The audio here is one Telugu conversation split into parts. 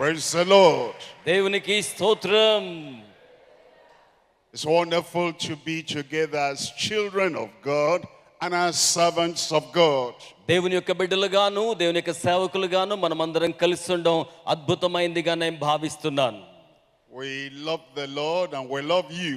Praise the Lord. దేవునికి స్తోత్రం. It's wonderful to be together as children of God and as servants of God. దేవుని యొక్క బిడ్డలుగాను దేవుని యొక్క సేవకులుగాను మనమందరం కలిసి ఉండడం అద్భుతమైందిగా నేను భావిస్తున్నాను. We love the Lord and we love you.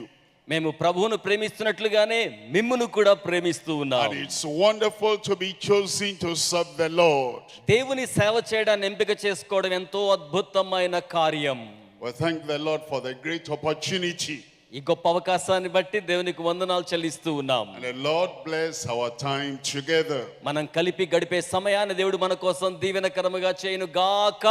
మేము ప్రభువును ప్రేమిస్తున్నట్లుగానే మిమ్మును కూడా ప్రేమిస్తూ ఉన్నాం. And it's wonderful to be chosen to serve the Lord. దేవుని సేవ చేయడాన్ని ఎంపిక చేసుకోవడం ఎంతో అద్భుతమైన కార్యం. We thank the Lord for the great opportunity. ఈ గొప్ప అవకాశాన్ని బట్టి దేవునికి వందనాలు చెల్లిస్తూ ఉన్నాం. And the Lord bless our time together. మనం కలిపి గడిపే సమయాన్ని దేవుడు మన కోసం దీవెనకరముగా చేయును గాక.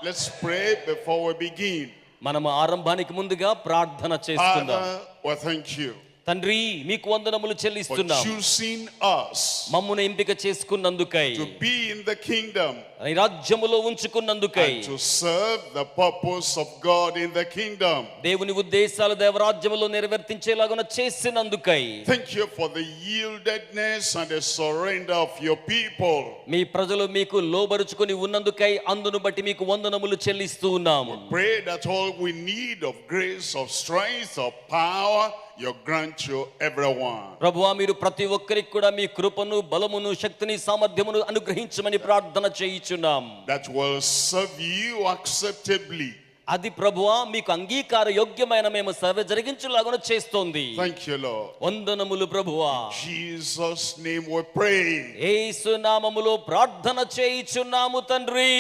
Let's pray before we begin. మనము ఆరంభానికి ముందుగా ప్రార్థన చేసుకుందాం. Father, we thank you తండ్రి, మీకు వందనములు for చెల్లిస్తున్నాం. choosing us మమ్మును ఎంపిక చేసుకున్నందుకై, to be in the kingdom ఈ రాజ్యములో ఉంచుకున్నందుకై, and to serve the purpose of God in the kingdom. దేవుని ఉద్దేశాలు దేవరాజ్యములో నెరవేర్తించేలాగా చేసినందుకై, Thank you for the yieldedness and the surrender of your people. మీ ప్రజలు మీకు లోబరుచుకొని ఉన్నందుకై అందును బట్టి మీకు వందనములు చెల్లిస్తూ ఉన్నాము. Pray that all we need of grace, of strength, of power, you grant to everyone. ప్రభువా, మీరు ప్రతి ఒక్కరికి కూడా మీ కృపను, బలమును, శక్తిని, సామర్థ్యమును అనుగ్రహించమని ప్రార్థన చేయుచున్నాం. That will serve you acceptably. అది ప్రభువా మీకు అంగీకార యోగ్యమైన మేము సేవ జరిగించులాగా చేస్తోంది. Thank you, Lord. వందనములు ప్రభువా. Jesus' name we pray. యేసు నామములో ప్రార్థన చేయుచున్నాము తండ్రి.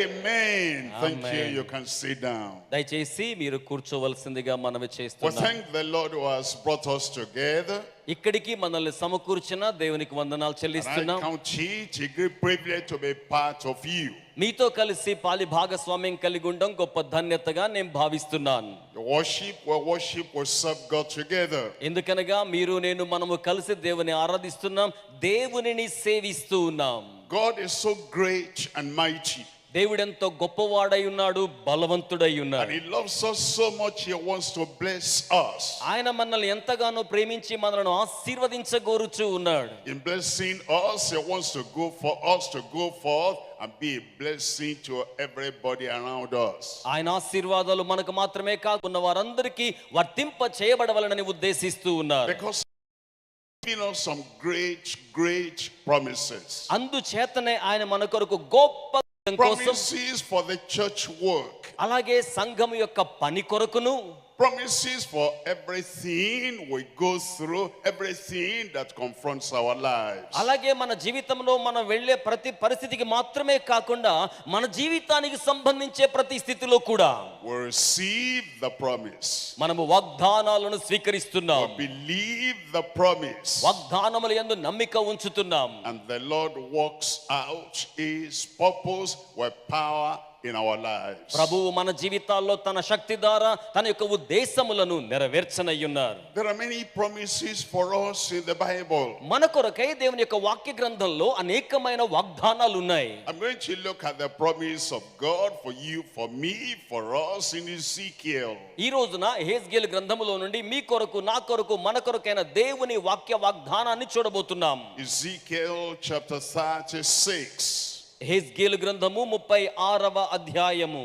Amen. Thank you. Amen. You can sit down. దయచేసి మీరు కూర్చోవలసిందిగా మనవి We చేస్తున్నాం. thank the Lord who has brought us together. ఇక్కడికి మనల్ని సమకూర్చిన దేవునికి వందనాలు And I చెల్లిస్తున్నాం. count it a great privilege to be part of you. మీతో కలిసి పాలి భాగస్వామ్యం కలిగి ఉండడం గొప్ప ధన్యతగా నేను భావిస్తున్నాను. We worship, we serve God together. ఎందుకనగా మీరు నేను మనము కలిసి దేవుని ఆరాధిస్తున్నాం, దేవునిని సేవిస్తూ ఉన్నాం. God is so great and mighty. దేవుడెంతో గొప్పవాడై ఉన్నాడు, బలవంతుడై And ఉన్నాడు. He loves us so much, He wants to bless us. ఆయన మనల్ని ఎంతగానో ప్రేమించి మనల్ని ఆశీర్వదించగోరుచూ ఉన్నాడు. In blessing us, He wants to go for us to go forth and be a blessing to everybody around us. ఆయన ఆశీర్వాదాలు మనకు మాత్రమే కాకుండా వారందరికీ వర్తింప చేయబడవలనని ఉద్దేశిస్తూ ఉన్నారు. Because He's giving us some great promises. అందుచేతనే ఆయన మన కొరకు గొప్ప కోసం, Promises for the church work. అలాగే సంఘం యొక్క పని కొరకును, Promises for everything we go through, everything that confronts our lives. అలాగే మన జీవితంలో మనం వెళ్ళే ప్రతి పరిస్థితికి మాత్రమే కాకుండా మన జీవితానికి సంబంధించే ప్రతి స్థితిలో కూడా We receive the promise. మనము వాగ్దానాలను స్వీకరిస్తున్నాం. We believe the promise. వాగ్దానముల యందు నమ్మిక ఉంచుతున్నాం. And the Lord works out His purpose with power in our lives. ప్రభువు మన జీవితాల్లో తన శక్తి ద్వారా తన యొక్క ఉద్దేశములను నెరవేర్చనయ్యున్నారు. There are many promises for us in the Bible. మన కొరకై దేవుని యొక్క వాక్య గ్రంథంలో అనేకమైన వాగ్దానాలు ఉన్నాయి. I'm going to look at the promise of God for you, for me, for us in Ezekiel. ఈ రోజున యెహెజ్కేలు గ్రంథములో నుండి మీ కొరకు, నా కొరకు, మన కొరకైన దేవుని వాక్య వాగ్దానాన్ని చూడబోతున్నాం. Ezekiel chapter 36. యెహెజ్కేలు గ్రంథము 36వ అధ్యాయము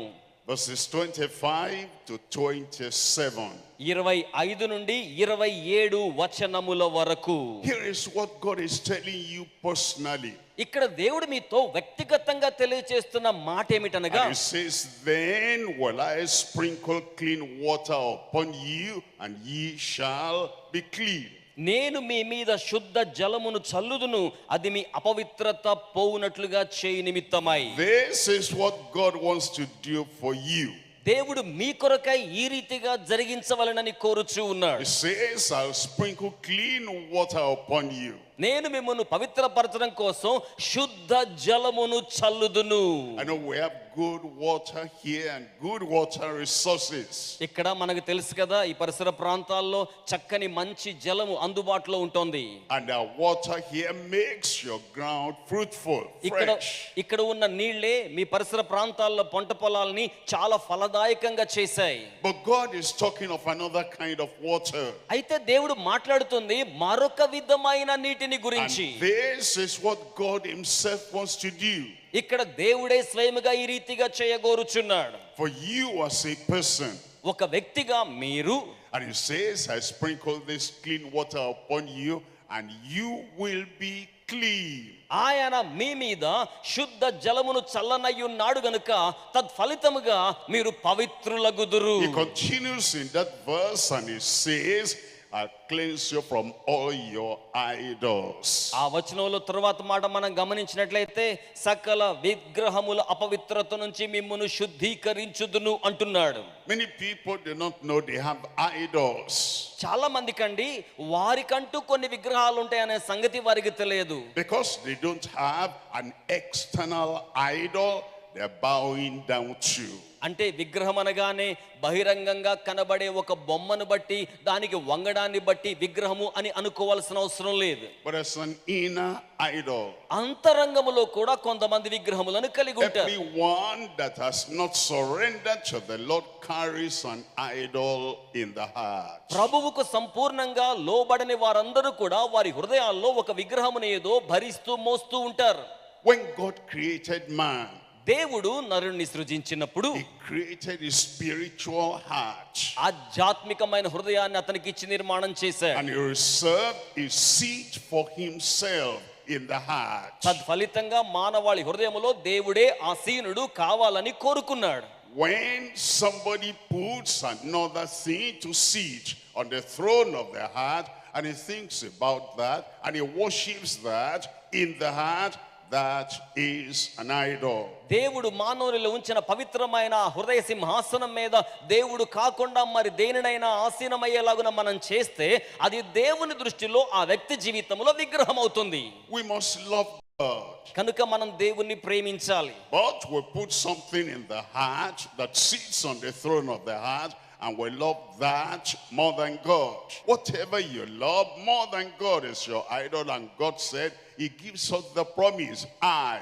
Verses 25 to 27. 25 నుండి 27 వచనముల వరకు. Here is what God is telling you personally. ఇక్కడ దేవుడు మీతో వ్యక్తిగతంగా తెలియజేస్తున్న మాట ఏమిటనగా, And He says, Then will I sprinkle clean water upon you, and ye shall be clean. నేను మీ మీద శుద్ధ జలమును చల్లుదును, అది మీ అపవిత్రత పోవునట్లుగా చేయి నిమిత్తమై. This is what God wants to do for you. దేవుడు మీ కొరకై ఈ రీతిగా జరిగించవలనని కోరుచూ ఉన్నాడు. He says, I'll sprinkle clean water upon you. నేను మిమ్మల్ని పవిత్రపరచడం కోసం శుద్ధ జలమును చల్లుదును. I know we have good water here and good water resources. ఇక్కడ మనకు తెలుసు కదా, ఈ పరిసర ప్రాంతాల్లో చక్కని మంచి జలము అందుబాటులో ఉంటుంది. And our water here makes your ground fruitful, fresh. ఇక్కడ ఉన్న నీళ్లే మీ పరిసర ప్రాంతాల్లో పంట పొలాల్ని చాలా ఫలదాయకంగా చేశాయి. But God is talking of another kind of water. అయితే దేవుడు మాట్లాడుతుంది మరొక విధమైన నీటిని వీటన్నిటిని గురించి And this is what God himself wants to do. ఇక్కడ దేవుడే స్వయముగా ఈ రీతిగా చేయగోరుచున్నాడు. For you as a person. ఒక వ్యక్తిగా మీరు, And he says, I sprinkle this clean water upon you, and you will be clean. ఆయన మీ మీద శుద్ధ జలమును చల్లనయ్యున్నాడు గనుక తత్ఫలితముగా మీరు పవిత్రులగుదురు. He continues in that verse and he says, I'll cleanse you from all your idols. ఆ వచనంలో తరువాత మాట మనం గమనించినట్లయితే సకల విగ్రహముల అపవిత్రత నుంచి మిమ్మును శుద్ధీకరించుదును అంటున్నాడు. Many people do not know they have idols. చాలా మందికండి వారికంటూ కొన్ని విగ్రహాలు ఉంటాయనే సంగతి వారికి తెలియదు. Because they don't have an external idol they're bowing down to. అంటే విగ్రహం అనగానే బహిరంగంగా కనబడే ఒక బొమ్మను బట్టి దానికి వంగడాన్ని బట్టి విగ్రహము అని అనుకోవాల్సిన అవసరం లేదు. But as an inner idol. అంతరంగములో కూడా కొంతమంది విగ్రహములను కలిగి ఉంటారు. Everyone that has not surrendered to the Lord carries an idol in the heart. ప్రభువుకు సంపూర్ణంగా లోబడని వారందరూ కూడా వారి హృదయాల్లో ఒక విగ్రహమును ఏదో భరిస్తూ మోస్తూ ఉంటారు. When God created man, దేవుడు నరుణ్ణి సృజించినప్పుడు he created his spiritual heart. ఆధ్యాత్మికమైన హృదయాన్ని అతనికి ఇచ్చి నిర్మాణం చేశాడు. And he reserved a seat for himself in the heart. తద్ఫలితంగా మానవాళి హృదయములో దేవుడే ఆసీనుడు కావాలని కోరుకున్నాడు. When somebody puts another thing to sit on the throne of their heart and he thinks about that and he worships that in the heart, that is an idol. దేవుడు మానవునిలో ఉంచిన పవిత్రమైన హృదయ సింహాసనం మీద దేవుడు కాకుండా మరి దేనినైనా ఆసీనమయ్యేలాగున మనం చేస్తే అది దేవుని దృష్టిలో ఆ వ్యక్తి జీవితంలో విగ్రహం అవుతుంది. We must love God. కనుక మనం దేవుణ్ణి ప్రేమించాలి. But we put something in the heart that sits on the throne of the heart, and we love that more than God. Whatever you love more than God is your idol. And God said, he gives us the promise, I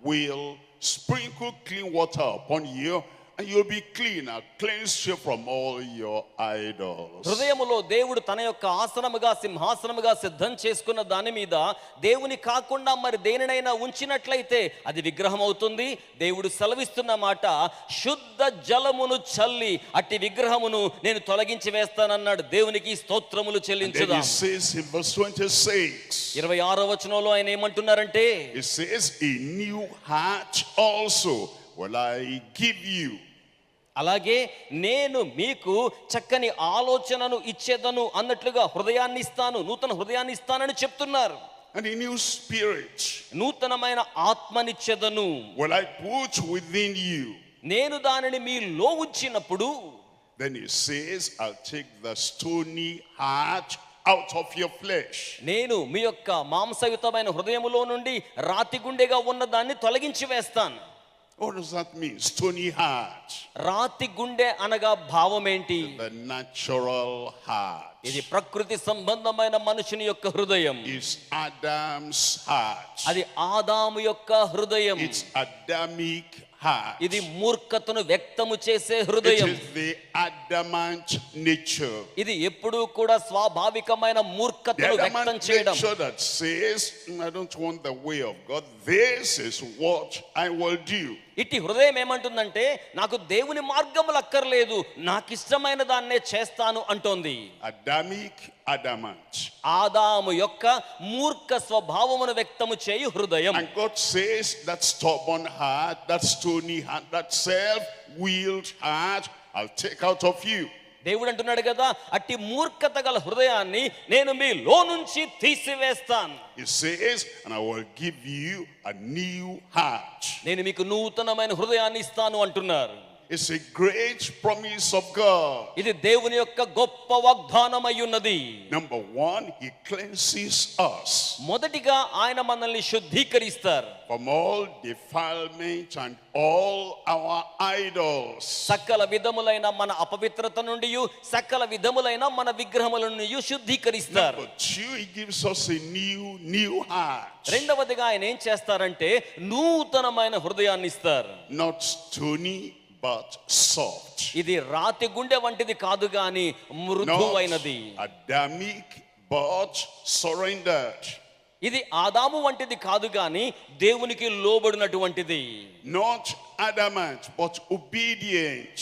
will sprinkle clean water upon you, and you'll be clean. I'll cleanse you from all your idols. హృదయములో దేవుడు తన యొక్క ఆసనముగా సింహాసనముగా సిద్ధం చేసుకున్న దాని మీద దేవుని కాకుండా మరి దేనినైనా ఉంచినట్లయితే అది విగ్రహం అవుతుంది. దేవుడు సెలవిస్తున్న మాట, శుద్ధ జలమును చల్లి అట్టి విగ్రహమును నేను తొలగించి వేస్తానన్నాడు. దేవునికి స్తోత్రములు చెల్లించుదాం. He says in verse 26, 26వ వచనంలో ఆయన ఏమంటున్నారంటే, he says, a new heart also will I give you. అలాగే నేను మీకు చక్కని ఆలోచనను ఇచ్చేదను అన్నట్లుగా హృదయాన్ని ఇస్తాను, నూతన హృదయాన్ని ఇస్తానని చెప్తున్నారు. And a new spirit నూతనమైన ఆత్మనిచ్చేదను will I put within you. నేను దానిని మీలో ఉంచినప్పుడు, then he says, I'll take the stony heart out of your flesh. నేను మీ యొక్క మాంసయుతమైన హృదయములో నుండి రాతి గుండెగా ఉన్న దాన్ని తొలగించి వేస్తాను. What does that mean? Stony heart. రాతి గుండె అనగా భావం ఏంటి? The natural heart. ఇది ప్రకృతి సంబంధమైన మనుషుని యొక్క హృదయం. It's Adam's heart. అది ఆదాము యొక్క హృదయం. It's Adamic heart. ఇది మూర్ఖతను వ్యక్తము చేసే హృదయం. It is the adamant nature. ఇది ఎప్పుడూ కూడా స్వాభావికమైన The మూర్ఖతను వ్యక్తం adamant చేయడం. nature that says, I don't want the way of God. This is what I will do. ఇట్టి హృదయం ఏమంటుందంటే, నాకు దేవుని మార్గములు అక్కర్లేదు, నాకు ఇష్టమైన దాన్నే చేస్తాను అంటోంది. Adamic adamant. ఆదాము యొక్క మూర్ఖ స్వభావమును వ్యక్తము చేయు హృదయం. And God says that stubborn heart, that stony heart, that self-willed heart, I'll take out of you. దేవుడు అంటున్నాడు కదా, అట్టి మూర్ఖత గల హృదయాన్ని నేను మీలో నుంచి తీసివేస్తాను. He says, and I will give you a new heart. నేను మీకు నూతనమైన హృదయాన్ని ఇస్తాను అంటున్నారు. It's a great promise of God. ఇది దేవుని యొక్క గొప్ప వాగ్దానమై ఉన్నది. Number one, he cleanses us మొదటిగా ఆయన మనల్ని శుద్ధీకరిస్తారు. from all defilement and all our idols. సకల విధములైన మన అపవిత్రత నుండి సకల విధములైన మన విగ్రహముల నుండి శుద్ధీకరిస్తారు. Number two, he gives us a new heart. రెండవదిగా ఆయన ఏం చేస్తారంటే నూతనమైన హృదయాన్ని ఇస్తారు. Not stony, but soft. ఇది రాతి గుండె వంటిది కాదు గాని మృదువైనది. Not Adamic, but surrendered. ఇది ఆదాము వంటిది కాదు గాని దేవునికి లోబడినటువంటిది. Not adamant, but obedient.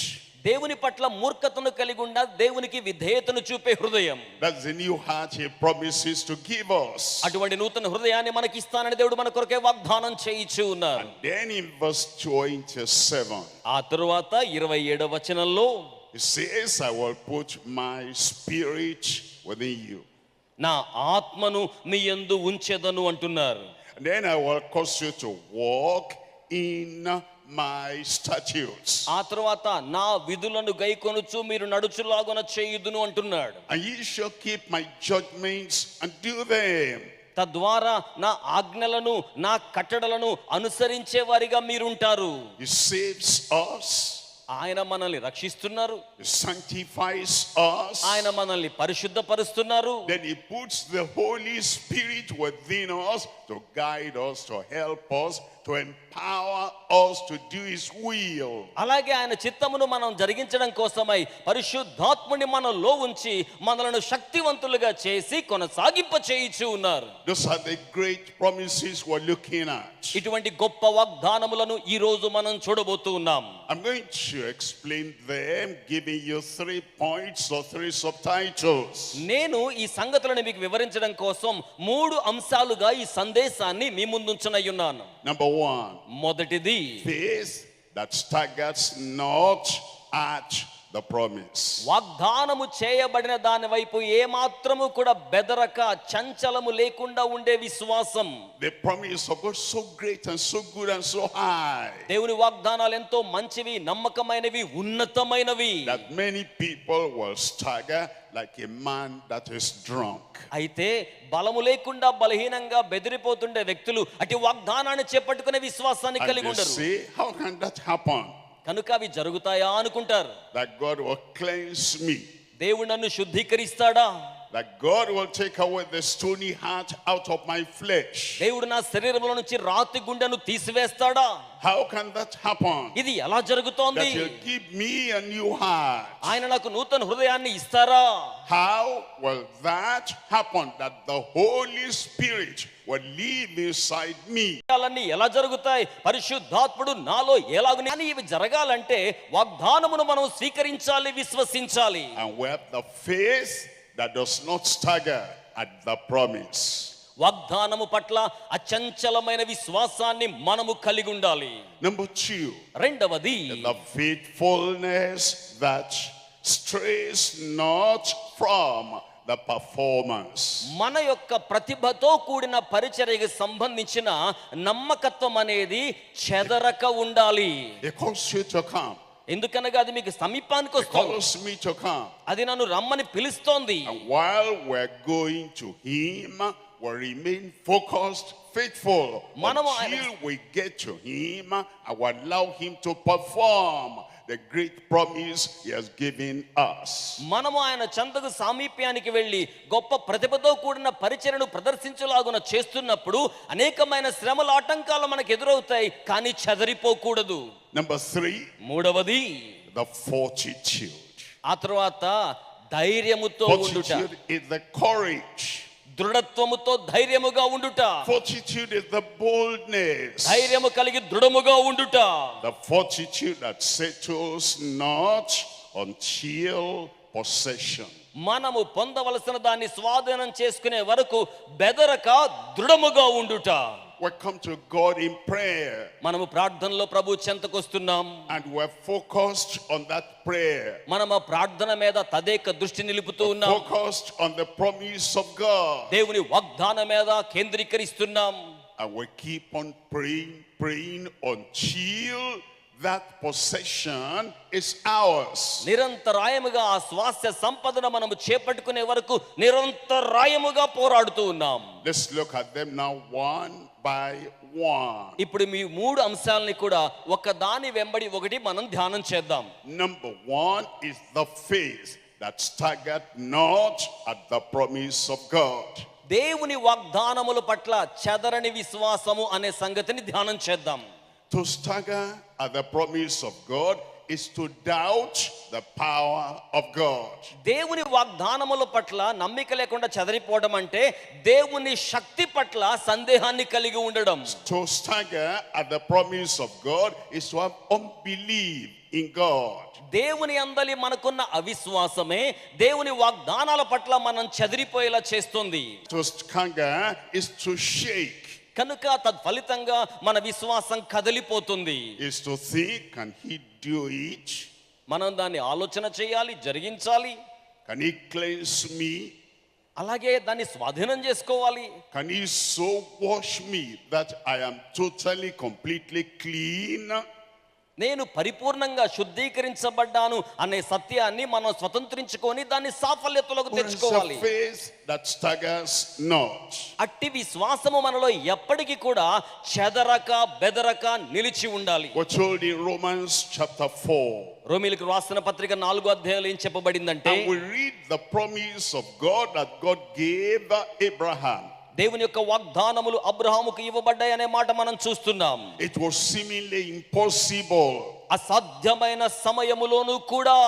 దేవుని పట్ల మూర్ఖతను కలిగి ఉన్న దేవునికి విధేయతను చూపే హృదయం. That's the new heart he promises to give us. అటువంటి నూతన హృదయాన్ని మనకి ఇస్తానని దేవుడు మన కొరకే వాగ్దానం చేయిచు ఉన్నారు. And then in verse 27, ఆ తరువాత 27వ వచనంలో he says, I will put my spirit within you. నా ఆత్మను నీ యందు ఉంచెదను అంటున్నారు. And then I will cause you to walk in my statutes. ఆ తరువాత నా విధులను గైకొనుచు మీరు నడుచులాగున చేయుదును అంటున్నాడు. And ye shall keep my judgments and do them. తద్వారా నా ఆజ్ఞలను నా కట్టడలను అనుసరించే వారిగా మీరుంటారు. He saves us. ఆయన మనల్ని రక్షిస్తున్నారు. He sanctifies us. ఆయన మనల్ని పరిశుద్ధపరుస్తున్నారు. Then he puts the Holy Spirit within us to guide us, to help us, to empower us to do his will. అలాగే ఆయన చిత్తమును మనం జరిగించడం కోసమై పరిశుద్ధాత్ముని మనలో ఉంచి మనలను శక్తివంతులుగా చేసి కొనసాగింప చేయిచు ఉన్నారు. Those are the great promises we're looking at. ఇటువంటి గొప్ప వాగ్దానములను ఈ రోజు మనం చూడబోతూ ఉన్నాం. I'm going to explain them, giving you 3 points or 3 subtitles. నేను ఈ సంగతులను మీకు వివరించడం కోసం 3 అంశాలుగా ఈ సందేశాన్ని మీ ముందుంచనయ్యున్నాను. Number 1, మొదటిది faith that staggers not at the promise. వాగ్దానము చేయబడిన దాని వైపు ఏ మాత్రము కూడా బెదరక చంచలము లేకుండా ఉండే విశ్వాసం. The promise of God so great and so good and so high దేవుని వాగ్దానాలు ఎంతో మంచివి, నమ్మకమైనవి, ఉన్నతమైనవి. that many people will stagger like a man that is drunk. అయితే బలము లేకుండా బలహీనంగా బెదిరిపోతుండే వ్యక్తులు అటు వాగ్దానాన్ని చేపట్టుకునే విశ్వాసాన్ని And కలిగి they ఉండరు. say, how can that happen? కనుక అవి జరుగుతాయా అనుకుంటారు. That God will cleanse me. దేవుడు నన్ను శుద్ధీకరిస్తాడా? That God will take away the stony heart out of my flesh. దేవుడు నా శరీరంలో నుంచి రాతి గుండెను తీసివేస్తాడా? How can that happen? ఇది ఎలా జరుగుతోంది? That he'll give me a new heart. ఆయన నాకు నూతన హృదయాన్ని ఇస్తారా? How will that happen? That the Holy Spirit will live inside me. అన్నీ ఎలా జరుగుతాయి? పరిశుద్ధాత్ముడు నాలో ఎలాగుని అని ఇవి జరగాలంటే వాగ్దానమును మనం స్వీకరించాలి, విశ్వసించాలి. And we have the faith that does not stagger at the promise. వాగ్దానము పట్ల అచంచలమైన విశ్వాసాన్ని మనము కలిగి ఉండాలి. Number 2, రెండవది the faithfulness that strays not from the performance. మన యొక్క ప్రతిభతో కూడిన పరిచర్యకు సంబంధించిన నమ్మకత్వం అనేది చెదరక ఉండాలి. He calls you to come. ఎందుకనగా అది మీకు సమీపానికి He వస్తుంది. calls me to come. అది నన్ను రమ్మని పిలుస్తోంది. And while we're going to him, we remain focused, faithful until we get to him and we allow him to perform the great promise he has given us. మనము ఆయన చెంతకు సామీప్యానికి వెళ్ళి గొప్ప ప్రతిభతో కూడిన పరిచర్యను ప్రదర్శించలాగున చేస్తున్నప్పుడు అనేకమైన శ్రమల ఆటంకాలు మనకు ఎదురవుతాయి, కానీ చెదరిపోకూడదు. Number 3, మూడవది the fortitude. ఆ తర్వాత ధైర్యముతో ఉండుట. Fortitude is the courage. దృఢత్వముతో ధైర్యముగా ఉండుట. Fortitude is the boldness. ధైర్యము కలిగి దృఢముగా ఉండుట. The fortitude that settles not until possession. మనము పొందవలసిన దాన్ని స్వాధీనం చేసుకునే వరకు బెదరక దృఢముగా ఉండుట. We come to God in prayer. మనము ప్రార్థనలో ప్రభు చెంతకొస్తున్నాం. And we're focused on that prayer. మనము ప్రార్థన మీద తదేక దృష్టి నిలుపుతూ ఉన్నాం. Focused on the promise of God. దేవుని వాగ్దానం మీద కేంద్రీకరిస్తున్నాం. And we keep on praying until that possession is ours. నిరంతరాయముగా ఆ స్వాస్థ్య సంపదను మనము చేపట్టుకునే వరకు నిరంతరాయముగా పోరాడుతూ ఉన్నాం. Let's look at them now one by one. ఇప్పుడు మీ 3 అంశాలని కూడా ఒక దాని వెంబడి ఒకటి మనం ధ్యానం చేద్దాం. Number 1 is the faith that staggered not at the promise of God. దేవుని వాగ్దానముల పట్ల చెదరని విశ్వాసము అనే సంగతిని ధ్యానం చేద్దాం. To stagger at the promise of God is to doubt the power of God. దేవుని వాగ్దానముల పట్ల నమ్మిక లేకుండా చెదరిపోవడం అంటే దేవుని శక్తి పట్ల సందేహాన్ని కలిగి ఉండడం. To stagger at the promise of God is to have unbelief in God. దేవుని అందలి మనకున్న అవిశ్వాసమే దేవుని వాగ్దానాల పట్ల మనం చెదిరిపోయేలా చేస్తుంది. To stagger is to shake. కనుక తద్ఫలితంగా మన విశ్వాసం కదిలిపోతుంది. Is to think, can he do it? మనం దాన్ని ఆలోచన చేయాలి, జరిగించాలి. Can he cleanse me? అలాగే దాన్ని స్వాధీనం చేసుకోవాలి. Can he so wash me that I am totally, completely clean? నేను పరిపూర్ణంగా శుద్ధీకరించబడ్డాను అనే సత్యాన్ని మనం స్వతంత్రించుకొని దాన్ని సాఫల్యతలోకి తెచ్చుకోవాలి. Faith that staggers not. అట్టి విశ్వాసము మనలో ఎప్పటికీ కూడా చెదరక బెదరక నిలిచి ఉండాలి. We're told in Romans chapter 4. రోమీయులకు రాసిన పత్రిక 4వ అధ్యాయంలో ఏం చెప్పబడిందంటే, and we read the promise of God that God gave Abraham. దేవుని యొక్క వాగ్దానములు అబ్రహాముకు ఇవ్వబడ్డాయి అనే మాట మనం చూస్తున్నాం. It was seemingly impossible. అసాధ్యమైన సమయములోనూ కూడా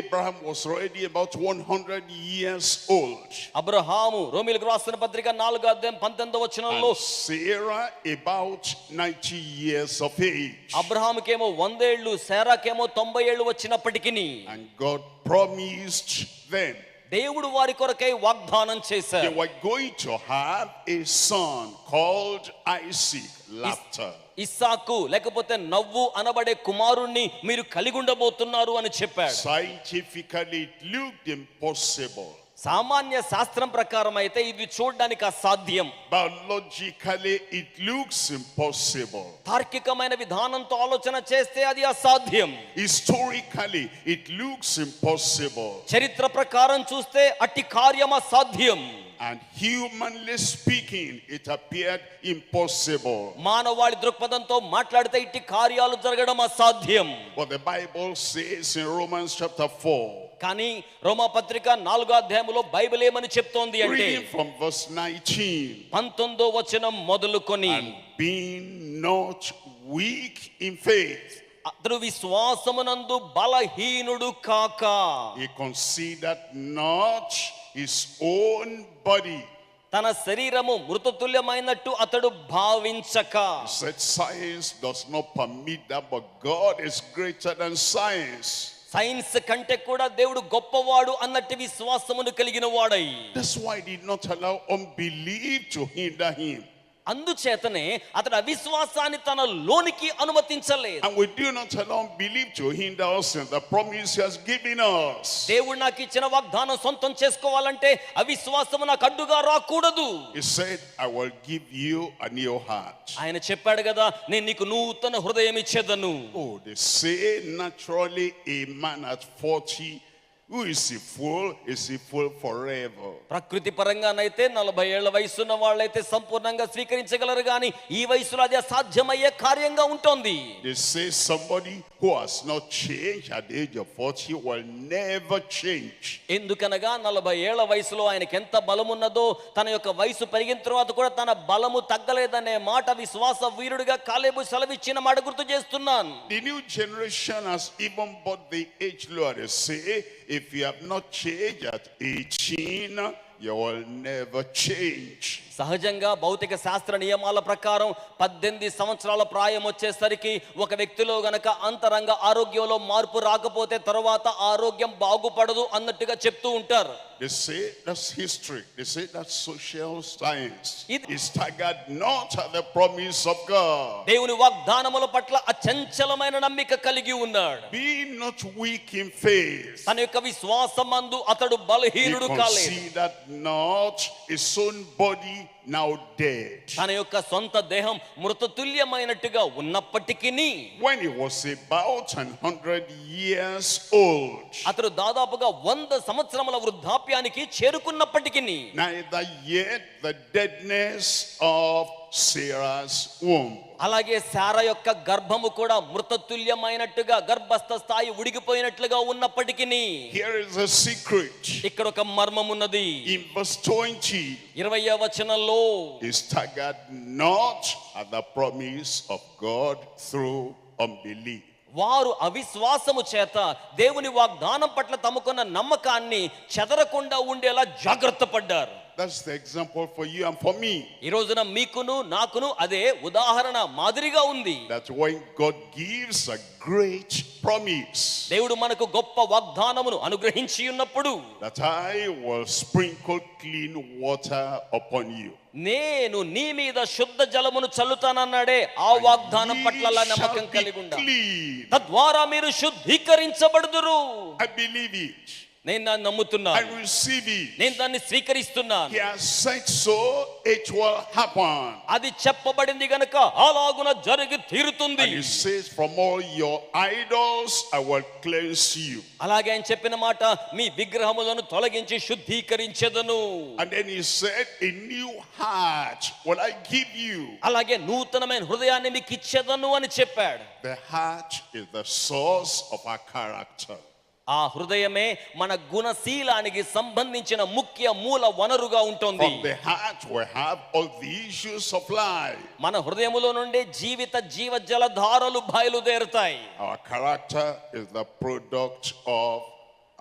Abraham was already about 100 years old. Abraham రోమీయులకు రాసిన పత్రిక 4వ అధ్యాయం 19వ వచనంలో, Sarah about 90 years of age. అబ్రహాముకేమో 100 ఏళ్లు, శారాకేమో 90 ఏళ్లు వచ్చినప్పటికీ and God promised them దేవుడు వారి కొరకై వాగ్దానం చేశారు. they were going to have a son called Isaac. Laughter. ఇస్సాకు లేకపోతే నవ్వు అనబడే కుమారుణ్ణి మీరు కలిగి ఉండబోతున్నారు అని చెప్పాడు. Scientifically it looked impossible. సామాన్య శాస్త్రం ప్రకారం అయితే ఇది చూడడానికి అసాధ్యం. Biologically it looks impossible. తార్కికమైన విధానంతో ఆలోచన చేస్తే అది అసాధ్యం. Historically it looks impossible. చరిత్ర ప్రకారం చూస్తే అట్టి కార్యం అసాధ్యం. And humanly speaking it appeared impossible. మానవాళి దృక్పథంతో మాట్లాడితే ఇట్టి కార్యాలు జరగడం అసాధ్యం. But the Bible says in Romans chapter 4. కానీ రోమా పత్రిక 4వ అధ్యాయములో బైబిల్ ఏమని చెప్తోంది అంటే, reading from verse 19. 19వ వచనం మొదలుకొని, and being not weak in faith, అతడు విశ్వాసమునందు బలహీనుడు కాక, he considered not his own body. తన శరీరము మృతతుల్యమైనట్టు అతడు భావించక. He said science does not permit that, but God is greater than science. Science కంటే కూడా దేవుడు గొప్పవాడు అన్నట్టు విశ్వాసమును కలిగిన వాడై, that's why he did not allow unbelief to hinder him. అందుచేతనే అతడు అవిశ్వాసాన్ని తన లోనికి అనుమతించలేదు. and we do not allow unbelief to hinder us in the promise he has given us. దేవుడు నాకు ఇచ్చిన వాగ్దానం సొంతం చేసుకోవాలంటే అవిశ్వాసము నాకు అడ్డుగా రాకూడదు. He said, I will give you a new heart. ఆయన చెప్పాడు కదా, నేను నీకు నూతన హృదయం ఇచ్చేదను. Oh, they say naturally a man at 40, who is a fool? Is a fool forever. ప్రకృతి పరంగానైతే 40 ఏళ్ల వయసున్న వాళ్ళైతే సంపూర్ణంగా స్వీకరించగలరు, కానీ ఈ వయసులో అది అసాధ్యమయ్యే కార్యంగా ఉంటుంది. They say somebody who has not changed at the age of 40 will never change. ఎందుకనగా 40 ఏళ్ల వయసులో ఆయనకి ఎంత బలం ఉన్నదో, తన యొక్క వయసు పెరిగిన తర్వాత కూడా తన బలము తగ్గలేదనే మాట విశ్వాస వీరుడిగా కాలేబు సెలవిచ్చిన మాట గుర్తు చేస్తున్నాను. The new generation has even bought the age law. They say if you have not changed at 18, you will never change. సహజంగా భౌతిక శాస్త్ర నియమాల ప్రకారం 18 సంవత్సరాల ప్రాయం వచ్చేసరికి ఒక వ్యక్తిలో గనక అంతరంగ ఆరోగ్యంలో మార్పు రాకపోతే తర్వాత ఆరోగ్యం బాగుపడదు అన్నట్టుగా చెప్తూ ఉంటారు. They say that's history. They say that's social science. He staggered not at the promise of God. దేవుని వాగ్దానముల పట్ల అచంచలమైన నమ్మిక కలిగి ఉన్నాడు. Being not weak in faith. తన యొక్క విశ్వాసమందు అతడు బలహీనుడు కాలేదు. He considered not his own body now dead. తన యొక్క సొంత దేహం మృతతుల్యమైనట్టుగా ఉన్నప్పటికీ, when he was about 100 years old, అతడు దాదాపుగా 100 సంవత్సరముల వృద్ధాప్యానికి చేరుకున్నప్పటికీ, neither yet the deadness of Sarah's womb. అలాగే శారా యొక్క గర్భము కూడా మృతతుల్యమైనట్టుగా గర్భస్థ స్థాయి ఉడిగిపోయినట్లుగా ఉన్నప్పటికీ Here is a secret. ఇక్కడ ఒక మర్మం ఉన్నది. In verse 20, 20వ వచనంలో he staggered not at the promise of God through unbelief. వారు అవిశ్వాసము చేత దేవుని వాగ్దానం పట్ల తమకున్న నమ్మకాన్ని చెదరకుండా ఉండేలా జాగ్రత్త పడ్డారు. That's the example for you and for me. ఈ రోజున మీకును నాకును అదే ఉదాహరణ మాదిరిగా ఉంది. That when God gives a great promise, దేవుడు మనకు గొప్ప వాగ్దానమును అనుగ్రహించి ఉన్నప్పుడు, that I will sprinkle clean water upon you. నేను నీ మీద శుద్ధ జలమును చల్లుతానన్నాడే ఆ వాగ్దానం పట్ల నమ్మకం కలిగి ఉండాలి. తద్వారా మీరు శుద్ధీకరించబడుదురు. I believe it. నేను దాన్ని నమ్ముతున్నాను. I receive it. నేను దాన్ని స్వీకరిస్తున్నాను. He has said so, it will happen. అది చెప్పబడింది గనుక అలాగున జరిగి తీరుతుంది. And he says, from all your idols I will cleanse you. అలాగే ఆయన చెప్పిన మాట, మీ విగ్రహములను తొలగించి శుద్ధీకరించెదను. And then he said, a new heart will I give you. అలాగే నూతనమైన హృదయాన్ని మీకు ఇచ్చెదను అని చెప్పాడు. The heart is the source of our character. ఆ హృదయమే మన గుణశీలానికి సంబంధించిన ముఖ్య మూల వనరుగా ఉంటుంది. From the heart we have all the issues of life. మన హృదయములో నుండి జీవిత జీవజలధారలు బయలుదేరుతాయి. Our character is the product of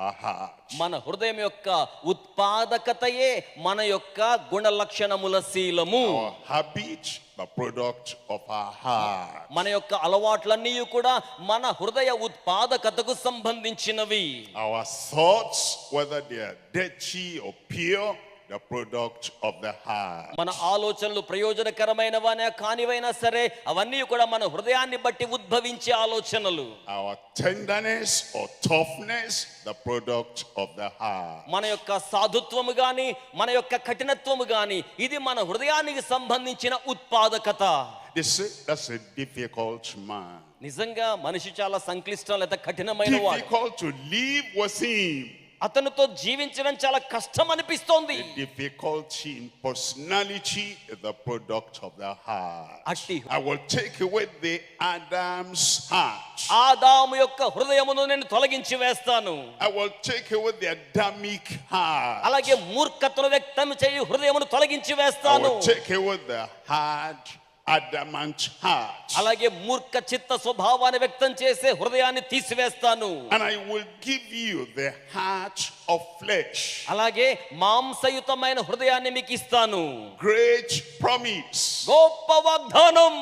our heart. మన హృదయం యొక్క ఉత్పాదకతయే మన యొక్క గుణ లక్షణముల శీలము. Our habit, the product of our heart. మన యొక్క అలవాట్లన్నీ కూడా మన హృదయ ఉత్పాదకతకు సంబంధించినవి. Our thoughts, whether they are dirty or pure, the product of the heart. మన ఆలోచనలు ప్రయోజనకరమైనవైనా కానివైనా సరే అవన్నీ కూడా మన హృదయాన్ని బట్టి ఉద్భవించే ఆలోచనలు. Our tenderness or toughness, the product of the heart. మన యొక్క సాధుత్వము గాని మన యొక్క కఠినత్వము గాని ఇది మన హృదయానికి సంబంధించిన ఉత్పాదకత. They say that's a difficult man. నిజంగా మనిషి చాలా సంక్లిష్ట లేదా కఠినమైన వాడు. Difficult to live with him. అతనితో జీవించడం చాలా కష్టం అనిపిస్తోంది. The difficulty in personality is the product of the heart. I will take away the Adam's heart. ఆదాము యొక్క హృదయమును నేను తొలగించి వేస్తాను. I will take away the Adamic heart. అలాగే మూర్ఖతను వ్యక్తం చేయు హృదయమును తొలగించి I వేస్తాను. will take away the hard adamant heart. అలాగే మూర్ఖ చిత్త స్వభావాన్ని వ్యక్తం చేసే హృదయాన్ని తీసివేస్తాను. And I will give you the heart of flesh. అలాగే మాంసయుతమైన హృదయాన్ని మీకు ఇస్తాను. Great promise. గొప్ప వాగ్దానం.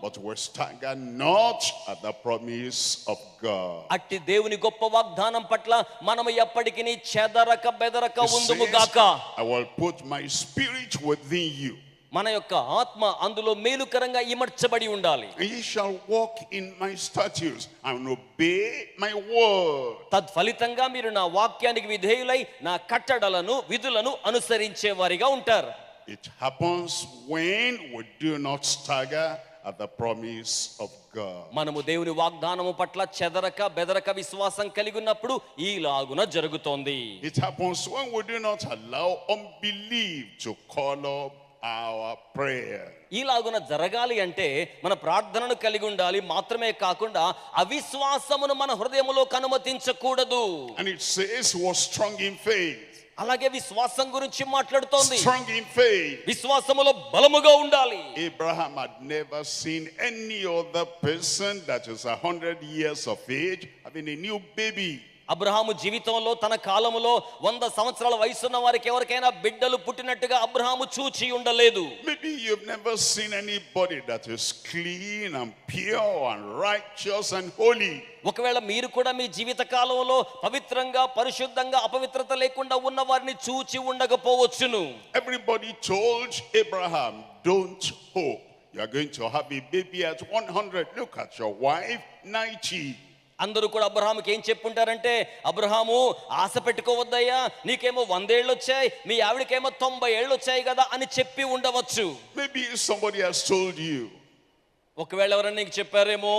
But we stagger not at the promise of God. అట్టి దేవుని గొప్ప వాగ్దానం పట్ల మనము ఎప్పటికీ చెదరక బెదరక ఉందుము గాక. I will put my spirit within you. మన యొక్క ఆత్మ అందులో మేలుకరంగా ఇమర్చబడి ఉండాలి. And ye shall walk in my statutes and obey my word. తద్ఫలితంగా మీరు నా వాక్యానికి విధేయులై నా కట్టడలను విధులను అనుసరించే వారిగా ఉంటారు. It happens when we do not stagger at the promise of God. మనము దేవుని వాగ్దానము పట్ల చెదరక బెదరక విశ్వాసం కలిగి ఉన్నప్పుడు ఈలాగున జరుగుతోంది. It happens when we do not allow unbelief to call up our prayer. ఈలాగున జరగాలి అంటే మన ప్రార్థనను కలిగి ఉండాలి. మాత్రమే కాకుండా అవిశ్వాసమును మన హృదయములోకి అనుమతించకూడదు. And it says was strong in faith. అలాగే విశ్వాసం గురించి మాట్లాడుతోంది. Strong in faith. విశ్వాసములో బలముగా ఉండాలి. Abraham had never seen any other person that is 100 years of age having a new baby. Abraham జీవితంలో తన కాలములో 100 సంవత్సరాల వయసున్న వారికి ఎవరికైనా బిడ్డలు పుట్టినట్టుగా అబ్రహాము చూచి ఉండలేదు. Maybe you've never seen anybody that is clean and pure and righteous and holy. ఒకవేళ మీరు కూడా మీ జీవిత కాలంలో పవిత్రంగా పరిశుద్ధంగా అపవిత్రత లేకుండా ఉన్న వారిని చూచి ఉండకపోవచ్చును. Everybody told Abraham, don't hope. You are going to have a baby at 100. Look at your wife, 90. అందరూ కూడా అబ్రహాముకి ఏం చెప్పుంటారంటే, అబ్రహాము ఆశ పెట్టుకోవద్దయ్యా, నీకేమో 100 ఏళ్ళు వచ్చాయి, మీ ఆవిడకేమో 90 ఏళ్ళు వచ్చాయి కదా అని చెప్పి ఉండవచ్చు. Maybe somebody has told you. ఒకవేళ ఎవరైనా నీకు చెప్పారేమో,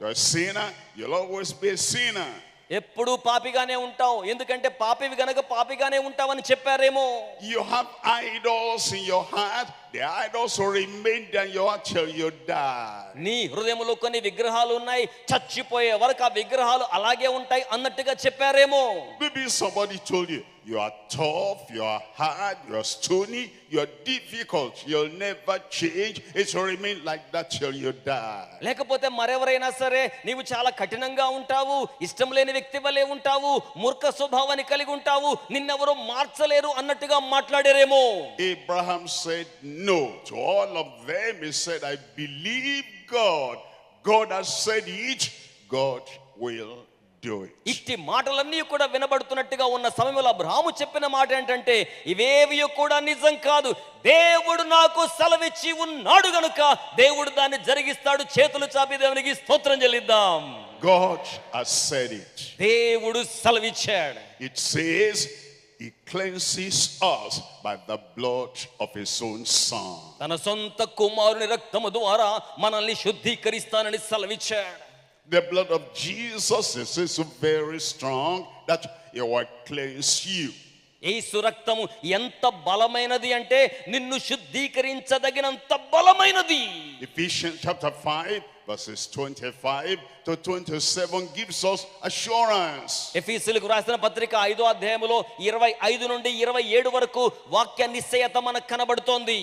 you're a sinner, you'll always be a sinner. ఎప్పుడు పాపిగానే ఉంటావు, ఎందుకంటే పాపివి గనక పాపిగానే ఉంటావని చెప్పారేమో. You have idols in your heart. The idols will remain in your heart till you die. నీ హృదయంలో కొన్ని విగ్రహాలు ఉన్నాయి, చచ్చిపోయే వరకు ఆ విగ్రహాలు అలాగే ఉంటాయి అన్నట్టుగా చెప్పారేమో. Maybe somebody told you, you are tough, you are hard, you are stony, you are difficult, you'll never change. It will remain like that till you die. లేకపోతే మరెవరైనా సరే నీవు చాలా కఠినంగా ఉంటావు, ఇష్టం లేని వ్యక్తి వలె ఉంటావు, మూర్ఖ స్వభావాన్ని కలిగి ఉంటావు, నిన్నెవరూ మార్చలేరు అన్నట్టుగా మాట్లాడారేమో. Abraham said no to all of them. He said, I believe God. God has said it, God will do it. ఇట్టి మాటలన్నీ కూడా వినబడుతున్నట్టుగా ఉన్న సమయంలో అబ్రహాము చెప్పిన మాట ఏంటంటే, ఇవేవి కూడా నిజం కాదు, దేవుడు నాకు సెలవిచ్చి ఉన్నాడు గనుక దేవుడు దాన్ని జరిగిస్తాడు. చేతులు చాపి దేవునికి స్తోత్రం చెల్లిద్దాం. God has said it. దేవుడు సెలవిచ్చాడు. It says he cleanses us by the blood of his own son. తన సొంత కుమారుని రక్తము ద్వారా మనల్ని శుద్ధీకరిస్తానని సెలవిచ్చాడు. The blood of Jesus is so very strong that it will cleanse you. యేసు రక్తము ఎంత బలమైనది అంటే నిన్ను శుద్ధీకరించదగినంత బలమైనది. Ephesians chapter 5 verses 25 to 27 gives us assurance. ఎఫెసీయులకు రాసిన పత్రిక 5వ అధ్యాయములో 25 నుండి 27 వరకు వాక్య నిశ్చయత మనకు కనబడుతోంది.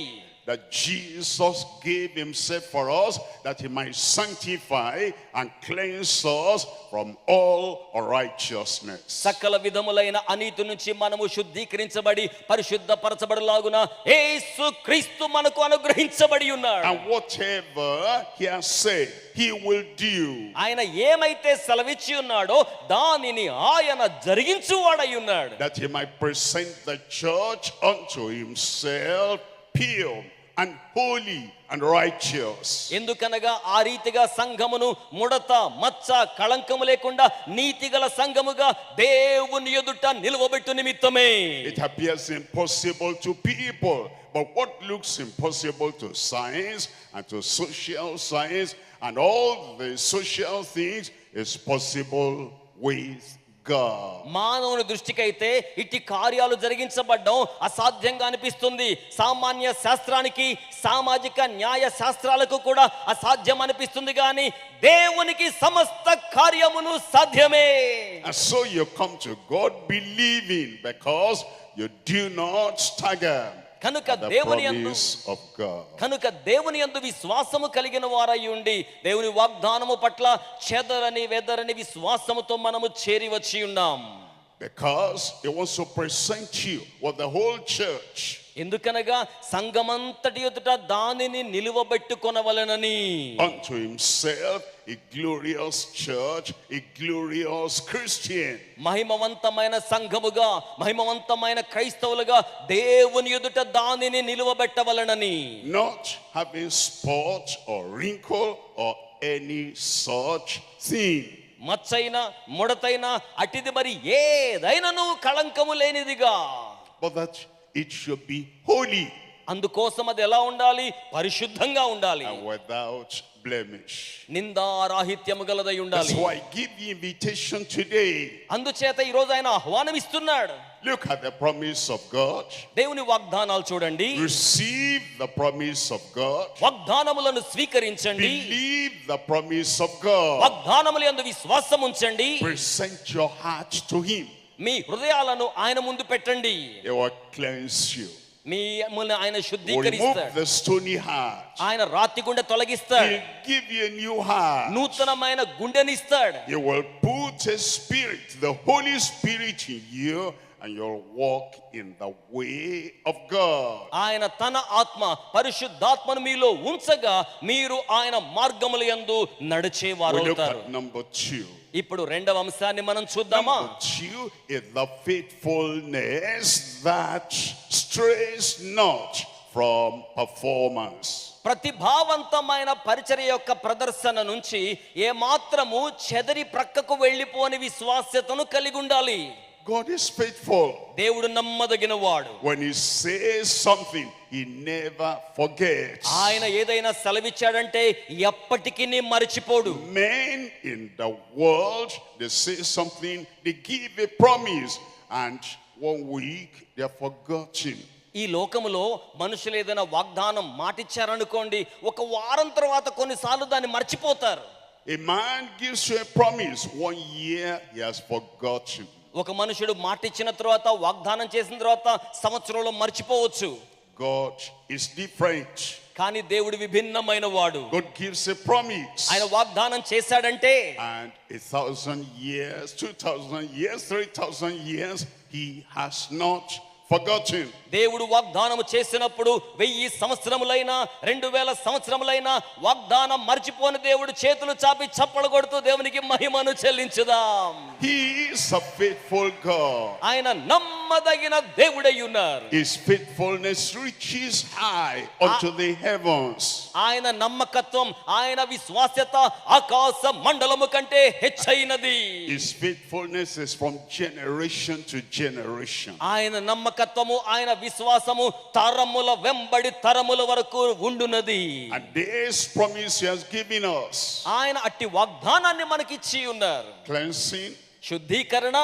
That Jesus gave himself for us, that he might sanctify and cleanse us from all unrighteousness. సకల విధములైన అనీతి నుంచి మనము శుద్ధీకరించబడి పరిశుద్ధపరచబడలాగున యేసు క్రీస్తు మనకు అనుగ్రహించబడి ఉన్నాడు. And whatever he has said, he will do. ఆయన ఏమైతే సెలవిచ్చి ఉన్నాడో దానిని ఆయన జరిగించువాడై ఉన్నాడు. That he might present the church unto himself pure and holy and righteous. ఎందుకనగా ఆ రీతిగా సంఘమును ముడత మచ్చ కళంకము లేకుండా నీతిగల సంఘముగా దేవుని ఎదుట నిలవబెట్టు నిమిత్తమే. It appears impossible to people, but what looks impossible to science and to social science and all the social things is possible with God. మానవుని దృష్టికైతే ఇట్టి కార్యాలు జరిగించబడ్డం అసాధ్యంగా అనిపిస్తుంది. సామాన్య శాస్త్రానికి సామాజిక న్యాయ శాస్త్రాలకు కూడా అసాధ్యం అనిపిస్తుంది, కానీ దేవునికి సమస్త కార్యమును సాధ్యమే. And so you come to God believing because you do not stagger కనుక at the దేవుని యందు promise of God. కనుక దేవుని యందు విశ్వాసము కలిగిన వారై ఉండి దేవుని వాగ్దానము పట్ల చెదరని వెదరని విశ్వాసముతో మనము చేరి వచ్చి ఉన్నాం. Because he wants to present you with the whole church. ఎందుకనగా సంఘమంతటి ఎదుట దానిని నిలువబెట్టుకొనవలెనని. Unto himself a glorious church, a glorious Christian. మహిమవంతమైన సంఘముగా మహిమవంతమైన క్రైస్తవులుగా దేవుని ఎదుట దానిని నిలువబెట్టవలెనని. Not having spot or wrinkle or any such thing. మచ్చైన ముడతైన అటిది మరి ఏదైనను కళంకము లేనిదిగా. But that it should be holy అందుకోసం అది ఎలా ఉండాలి? పరిశుద్ధంగా ఉండాలి, and without blemish. నిందారాహిత్యము గలదై ఉండాలి. That's why I give you invitation today. అందుచేత ఈ రోజు ఆయన ఆహ్వానం ఇస్తున్నాడు. Look at the promise of God. దేవుని వాగ్దానాలు చూడండి. Receive the promise of God. వాగ్దానములను స్వీకరించండి. Believe the promise of God. వాగ్దానముల యందు విశ్వాసం ఉంచండి. Present your heart to him. మీ హృదయాలను ఆయన ముందు పెట్టండి. He will cleanse you. మిమ్మల్ని ఆయన Remove శుద్ధీకరిస్తాడు. the stony heart. ఆయన రాతి గుండె తొలగిస్తాడు. He'll give you a new heart. నూతనమైన గుండెనిస్తాడు. He will put his spirit, the Holy Spirit in you, and you'll walk in the way of God. ఆయన తన ఆత్మ పరిశుద్ధాత్మను మీలో ఉంచగా మీరు ఆయన మార్గముల యందు నడిచేవారు We look అవుతారు. at number 2. ఇప్పుడు రెండవ అంశాన్ని మనం చూద్దామా? Number 2 is the faithfulness that strays not from performance. ప్రతిభావంతమైన పరిచర్య యొక్క ప్రదర్శన నుంచి ఏ మాత్రము చెదరి ప్రక్కకు వెళ్ళిపోని విశ్వాస్యతను కలిగి ఉండాలి. God is faithful. దేవుడు నమ్మదగిన వాడు. When he says something, he never forgets. ఆయన ఏదైనా సెలవిచ్చాడంటే ఎప్పటికీ మరచిపోడు. Men in the world, they say something, they give a promise, and 1 week they are forgotten. ఈ లోకములో మనుషులు ఏదైనా వాగ్దానం మాటిచ్చారనుకోండి, ఒక వారం తర్వాత కొన్నిసార్లు దాన్ని మర్చిపోతారు. A man gives you a promise, 1 year he has forgotten. ఒక మనుషుడు మాటిచ్చిన తర్వాత, వాగ్దానం చేసిన తర్వాత సంవత్సరంలో మర్చిపోవచ్చు. God is different. కానీ దేవుడు విభిన్నమైన వాడు. God gives a promise, ఆయన వాగ్దానం చేశాడంటే and 1,000 years, 2,000 years, 3,000 years, he has not forgotten. దేవుడు వాగ్దానం చేసినప్పుడు 1000 సంవత్సరములైనా 2000 సంవత్సరములైనా వాగ్దానం మర్చిపోని దేవుడు చేతులు చాపి చప్పలు కొడుతూ దేవునికి మహిమను చెల్లించుదాం. He is a faithful God. ఆయన నమ్మదగిన దేవుడై ఉన్నారు. His faithfulness reaches high unto the heavens. ఆయన నమ్మకత్వం, ఆయన విశ్వాస్యత ఆకాశ మండలము కంటే హెచ్చైనది. His faithfulness is from generation to generation. ఆయన నమ్మకత్వము, ఆయన విశ్వాసము తరముల వెంబడి తరముల వరకు ఉండునది. And this promise he has given us, ఆయన అట్టి వాగ్దానాన్ని మనకిచ్చి ఉన్నారు. cleansing శుద్ధీకరణ,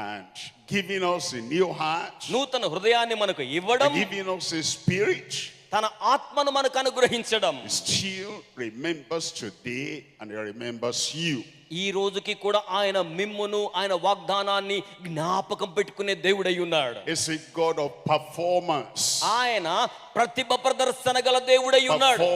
and giving us a new heart, నూతన హృదయాన్ని మనకు ఇవ్వడం, giving us a spirit. తన ఆత్మను మనకు అనుగ్రహించడం. He still remembers today, and he remembers you. ఈ రోజుకి కూడా ఆయన మిమ్మును, ఆయన వాగ్దానాన్ని జ్ఞాపకం పెట్టుకునే దేవుడై ఉన్నాడు. Is a God of performance. ఆయన ప్రతిభ ప్రదర్శన గల దేవుడై ఉన్నాడు.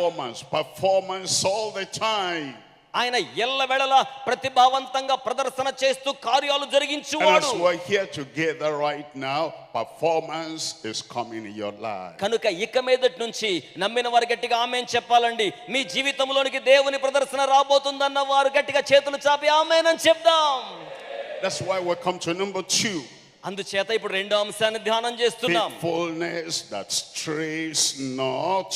Performance all the time. ఆయన ఎల్లవేళలా ప్రతిభావంతంగా ప్రదర్శన చేస్తూ కార్యాలు And జరిగించువాడు. as we're here together right now, performance is coming in your life. కనుక ఇక మీదటి నుంచి నమ్మిన వారు గట్టిగా ఆమేన్ చెప్పాలండి. మీ జీవితంలోనికి దేవుని ప్రదర్శన రాబోతుందన్న వారు గట్టిగా చేతులు చాపి ఆమేన్ అని చెప్దాం. That's why we come to number 2. అందుచేత ఇప్పుడు రెండో అంశాన్ని ధ్యానం చేస్తున్నాం. Faithfulness that strays not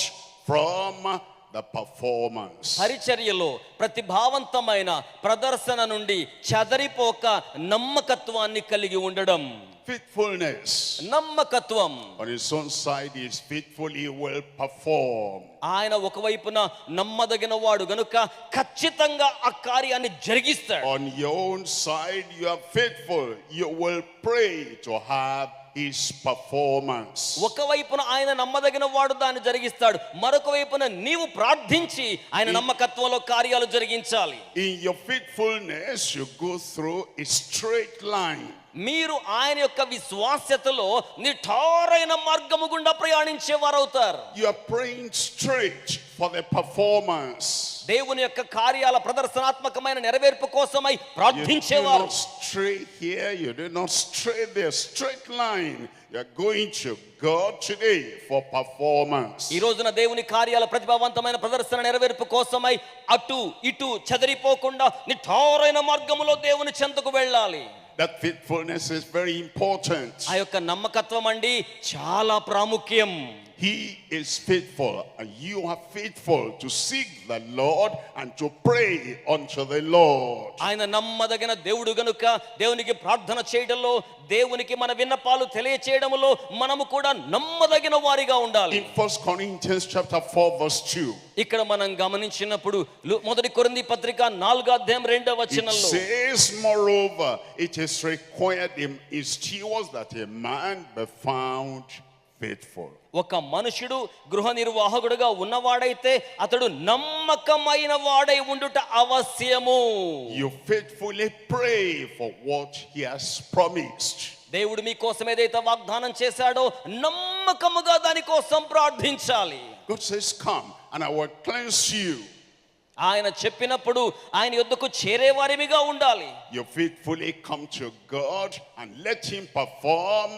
from the performance. పరిచర్యలో ప్రతిభావంతమైన ప్రదర్శన నుండి చెదరిపోక నమ్మకత్వాన్ని కలిగి ఉండడం. Faithfulness. నమ్మకత్వం. On his own side, he is faithful, he will perform. ఆయన ఒకవైపున నమ్మదగిన వాడు గనుక ఖచ్చితంగా ఆ కార్యాన్ని జరిగిస్తాడు. On your own side, you are faithful, you will pray to have his performance. ఒకవైపున ఆయన నమ్మదగిన వాడు దాన్ని జరిగిస్తాడు, మరొక వైపున నీవు ప్రార్థించి ఆయన నమ్మకత్వంలో కార్యాలు జరిగించాలి. In your faithfulness, you go through a straight line. మీరు ఆయన యొక్క విశ్వాస్యతలో నిఠారైన మార్గము గుండా ప్రయాణించే వారవుతారు. You are praying straight for the performance. దేవుని యొక్క కార్యాల ప్రదర్శనాత్మకమైన నెరవేర్పు కోసమై You do ప్రార్థించేవారు. not stray here, you do not stray there, straight line. You are going to God today for performance. ఈ రోజున దేవుని కార్యాల ప్రతిభావంతమైన ప్రదర్శన నెరవేర్పు కోసమై అటు ఇటు చెదరిపోకుండా నిఠారైన మార్గములో దేవుని చెంతకు వెళ్ళాలి. That faithfulness is very important. ఆ యొక్క నమ్మకత్వం అండి చాలా ప్రాముఖ్యం. He is faithful, and you are faithful to seek the Lord and to pray unto the Lord. ఆయన నమ్మదగిన దేవుడు గనుక దేవునికి ప్రార్థన చేయడంలో, దేవునికి మన విన్నపాలు తెలియచేయడంలో మనము కూడా నమ్మదగిన వారిగా ఉండాలి. In 1 Corinthians chapter 4 verse 2, ఇక్కడ మనం గమనించినప్పుడు మొదటి కొరింథీ పత్రిక 4:2 it says, moreover, it is required in stewards that a man be found faithful. ఒక మనుషుడు గృహ నిర్వాహకుడుగా ఉన్నవాడైతే అతడు నమ్మకమైన వాడై ఉండుట అవశ్యము. You faithfully pray for what he has promised. దేవుడు మీ కోసం ఏదైతే వాగ్దానం చేశాడో నమ్మకముగా దాని కోసం ప్రార్థించాలి. God says, come and I will cleanse you. ఆయన చెప్పినప్పుడు ఆయన యొద్దకు చేరేవారిగా ఉండాలి. You faithfully come to God and let him perform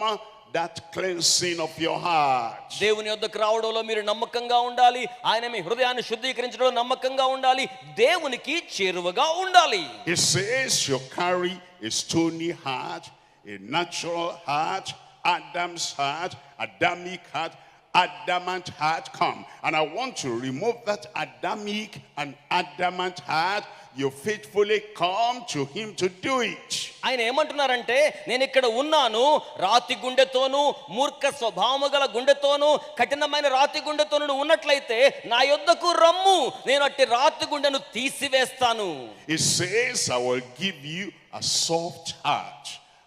that cleansing of your heart. దేవుని యొద్దకు రావడంలో మీరు నమ్మకంగా ఉండాలి. ఆయన మీ హృదయాన్ని శుద్ధీకరించడంలో నమ్మకంగా ఉండాలి. దేవునికి చేరువగా ఉండాలి. He says you carry a stony heart, a natural heart, Adam's heart, Adamic heart, adamant heart. Come and I want to remove that Adamic and adamant heart. You faithfully come to him to do it. ఆయన ఏమంటున్నారంటే, నేను ఇక్కడ ఉన్నాను, రాతి గుండెతోనూ మూర్ఖ స్వభావము గల గుండెతోనూ కఠినమైన రాతి గుండెతోనూ నువ్వు ఉన్నట్లయితే నా యొద్దకు రమ్ము, నేను అట్టి రాతి గుండెను తీసివేస్తాను. He says, I will give you a soft heart,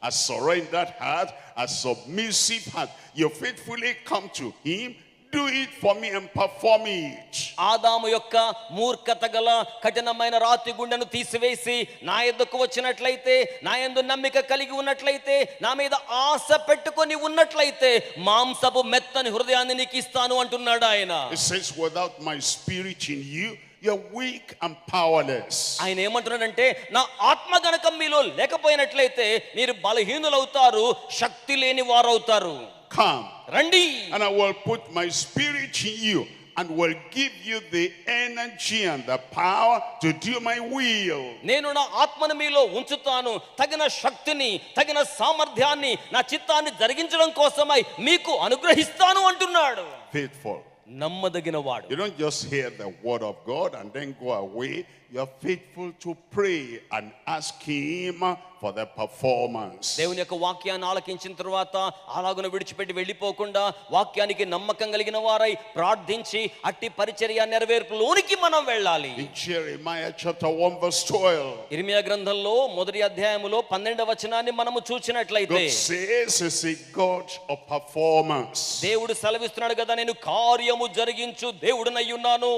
a surrendered heart, a submissive heart. You faithfully come to him, do it for me and perform it. ఆదాము యొక్క మూర్ఖత గల కఠినమైన రాతి గుండెను తీసివేసి నా యొద్దకు వచ్చినట్లయితే, నా యందు నమ్మిక కలిగి ఉన్నట్లయితే, నా మీద ఆశ పెట్టుకొని ఉన్నట్లయితే మాంసపు మెత్తని హృదయాన్ని నీకు ఇస్తాను అంటున్నాడు ఆయన. It says, without my spirit in you, you're weak and powerless. ఆయన ఏమంటున్నాడంటే, నా ఆత్మ గనక మీలో లేకపోయినట్లయితే మీరు బలహీనులవుతారు, శక్తి లేని వారవుతారు. Come, రండి, and I will put my spirit in you and will give you the energy and the power to do my will. నేను నా ఆత్మను మీలో ఉంచుతాను, తగిన శక్తిని, తగిన సామర్థ్యాన్ని, నా చిత్తాన్ని జరిగించడం కోసమై మీకు అనుగ్రహిస్తాను అంటున్నాడు. Faithful. నమ్మదగిన వాడు. You don't just hear the word of God and then go away. You're faithful to pray and ask him for the performance. దేవుని యొక్క వాక్యాన్ని ఆలకించిన తర్వాత అలాగున విడిచిపెట్టి వెళ్ళిపోకుండా వాక్యానికి నమ్మకం కలిగిన వారై ప్రార్థించి అట్టి పరిచర్య నెరవేర్పులోనికి మనం వెళ్ళాలి. In Jeremiah chapter 1 verse 12. ఇర్మియా గ్రంథంలో మొదటి అధ్యాయములో 12వ వచనాన్ని మనము చూసినట్లయితే, God says he's a God of performance. దేవుడు సెలవిస్తున్నాడు కదా, నేను కార్యము జరిగించు దేవుడునై ఉన్నాను.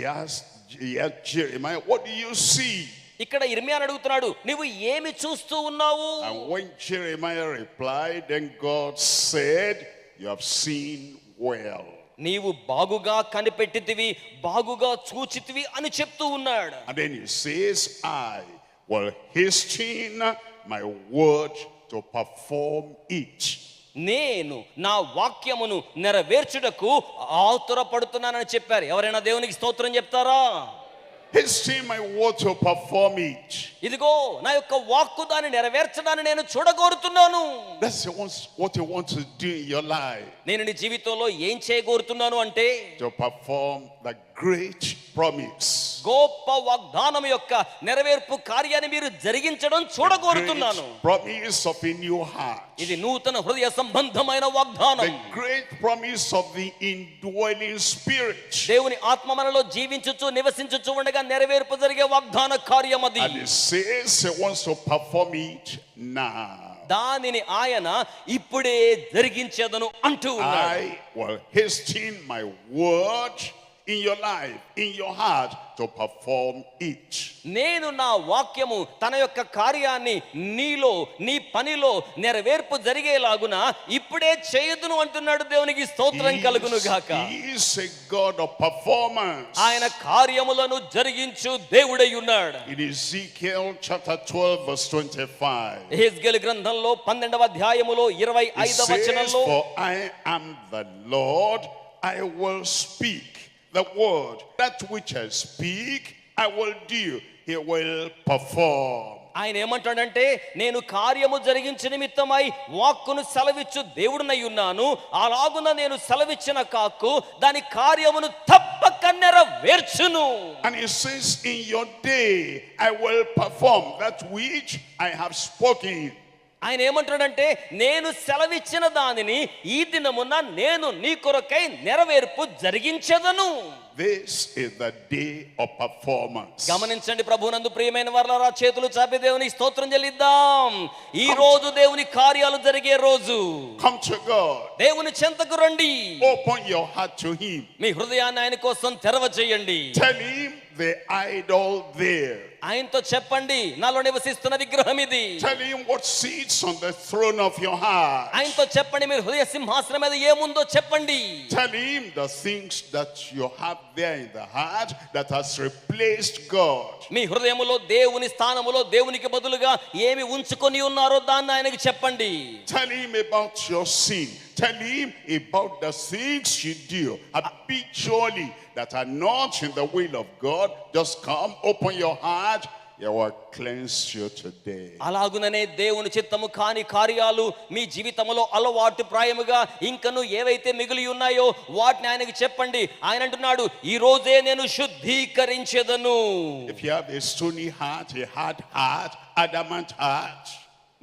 Yes, Jeremiah, what do you see? ఇక్కడ ఇర్మియాను అడుగుతున్నాడు, నువ్వు ఏమి చూస్తూ ఉన్నావు? And when Jeremiah replied, then God said, you have seen well. నీవు బాగుగా కనిపెట్టితివి, బాగుగా చూచితివి అని చెప్తూ ఉన్నాడు. And then he says, I will hasten my word to perform it. నేను నా వాక్యమును నెరవేర్చుటకు ఆతురపడుతున్నానని చెప్పారు. ఎవరైనా దేవునికి స్తోత్రం చెప్తారా? Hasten my word to perform it. ఇదిగో నా యొక్క వాక్కు దాన్ని నెరవేర్చడాన్ని నేను చూడగోరుతున్నాను. That's what you want to do in your life. నేను నీ జీవితంలో ఏం చేయగోరుతున్నాను అంటే, To perform the great promise. గొప్ప వాగ్దానం యొక్క నెరవేర్పు కార్యాన్ని మీరు జరిగించడం చూడగోరుతున్నాను. Great promise of a new heart. ఇది నూతన హృదయ సంబంధమైన వాగ్దానం. The great promise of the indwelling spirit. దేవుని ఆత్మ మనలో జీవించుచు నివసించుచు ఉండగా నెరవేర్పు జరిగే వాగ్దాన కార్యం అది. And he says he wants to perform it now. దానిని ఆయన ఇప్పుడే జరిగించేదను అంటూ ఉన్నాడు. I will hasten my word in your life, in your heart, to perform it. నేను నా వాక్యము తన యొక్క కార్యాన్ని నీలో, నీ పనిలో నెరవేర్పు జరిగేలాగున ఇప్పుడే చేయదును అంటున్నాడు. దేవునికి స్తోత్రం కలుగును గాక. He is a God of performance. ఆయన కార్యములను జరిగించు దేవుడై ఉన్నాడు. In Ezekiel chapter 12 verse 25. యెహెజ్కేలు గ్రంథంలో 12వ అధ్యాయములో It 25వ says, వచనంలో, for I am the Lord, I will speak the word. That which I speak, I will do. He will perform. ఆయన ఏమంటాడంటే, నేను కార్యము జరిగించే నిమిత్తమై వాక్కును సెలవిచ్చు దేవుడినై ఉన్నాను. అలాగున నేను సెలవిచ్చిన కాకు దాని కార్యమును తప్పక నెరవేర్చును. And he says, in your day, I will perform that which I have spoken. ఆయన ఏమంటాడంటే, నేను సెలవిచ్చిన దానిని ఈ దినమున నేను నీ కొరకై నెరవేర్పు జరిగించదను. This is the day of performance. గమనించండి ప్రభువునందు ప్రియమైన వారలారా, చేతులు చాపి దేవునికి స్తోత్రం చెల్లిద్దాం. ఈ రోజు దేవుని కార్యాలు జరిగే రోజు. Come to God. దేవుని చెంతకు రండి. Open your heart to him. మీ హృదయాన్ని ఆయన కోసం తెరవ చేయండి. Tell him the idol there. ఆయనతో చెప్పండి, నాలో నివసిస్తున్న విగ్రహం ఇది. Tell him what sits on the throne of your heart. ఆయనతో చెప్పండి, మీరు హృదయ సింహాసనం మీద ఏముందో చెప్పండి. Tell him the things that you have there in the heart that has replaced God. మీ హృదయములో దేవుని స్థానములో దేవునికి బదులుగా ఏమి ఉంచుకొని ఉన్నారో దాన్ని ఆయనకి చెప్పండి. Tell him about your sin. Tell him about the things you do habitually that are not in the will of God. Just come, open your heart. He will cleanse you today. అలాగుననే దేవుని చిత్తము కాని కార్యాలు మీ జీవితంలో అలవాటు ప్రాయముగా ఇంకను ఏవైతే మిగిలి ఉన్నాయో వాటిని ఆయనకి చెప్పండి. ఆయన అంటున్నాడు, ఈ రోజే నేను శుద్ధీకరించెదను. If you have a stony heart, a hard heart, adamant heart,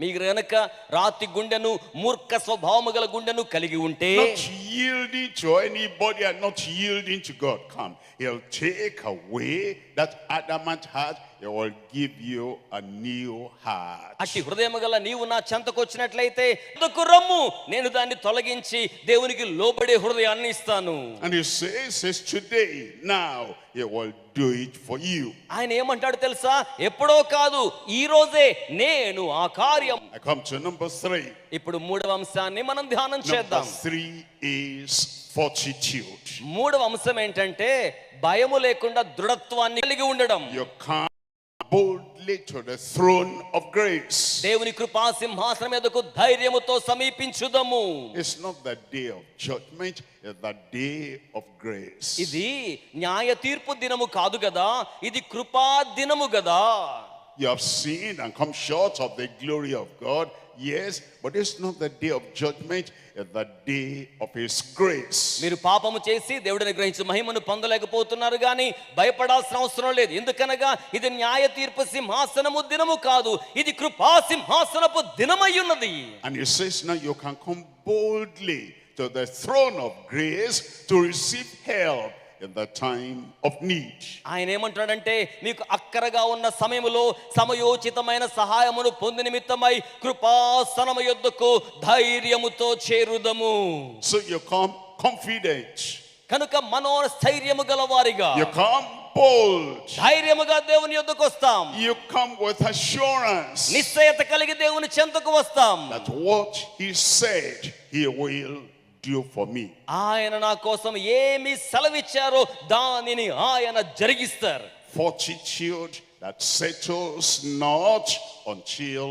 మీరు గనక రాతి గుండెను, మూర్ఖ స్వభావము గల గుండెను కలిగి ఉంటే, not yielding to anybody and not yielding to God, come, he'll take away that adamant heart. He will give you a new heart. అట్టి హృదయము గల నీవు నా చెంతకు వచ్చినట్లయితే అందుకు రమ్ము, నేను దాన్ని తొలగించి దేవునికి లోబడే హృదయాన్ని ఇస్తాను. And he says today, now he will do it for you. ఆయన ఏమంటాడు తెలుసా? ఎప్పుడో కాదు, ఈ రోజే నేను ఆ కార్యం. I come to number 3. ఇప్పుడు మూడవ అంశాన్ని మనం ధ్యానం చేద్దాం. Number 3 is fortitude. మూడవ అంశం ఏంటంటే భయము లేకుండా దృఢత్వాన్ని కలిగి ఉండడం. You come boldly to the throne of grace. దేవుని కృపా సింహాసనం మీదకు ధైర్యముతో సమీపించుదము. It's not the day of judgment, it's the day of grace. ఇది న్యాయ తీర్పు దినము కాదు గదా, ఇది కృపా దినము గదా. You have sinned and come short of the glory of God. Yes, but it's not the day of judgment, it's the day of his grace. మీరు పాపము చేసి దేవుడిని గ్రహించి మహిమను పొందలేకపోతున్నారు కానీ భయపడాల్సిన అవసరం లేదు. ఎందుకనగా ఇది న్యాయ తీర్పు సింహాసనము దినము కాదు, ఇది కృపా సింహాసనపు దినమై ఉన్నది. And he says now you can come boldly to the throne of grace to receive help in the time of need. ఆయన ఏమంటాడంటే మీకు అక్కరగా ఉన్న సమయములో సమయోచితమైన సహాయమును పొంది నిమిత్తమై కృపాసనము యొద్దకు ధైర్యముతో చేరుదము. So you come confident. కనుక మనోస్థైర్యము గలవారిగా, You come bold. ధైర్యముగా దేవుని యొద్దకు వస్తాం. You come with assurance నిశ్చయత కలిగి దేవుని చెంతకు వస్తాం. that what he said he will do for me. ఆయన నా కోసం ఏమి సెలవిచ్చారో దానిని ఆయన జరిగిస్తారు. Fortitude that settles not until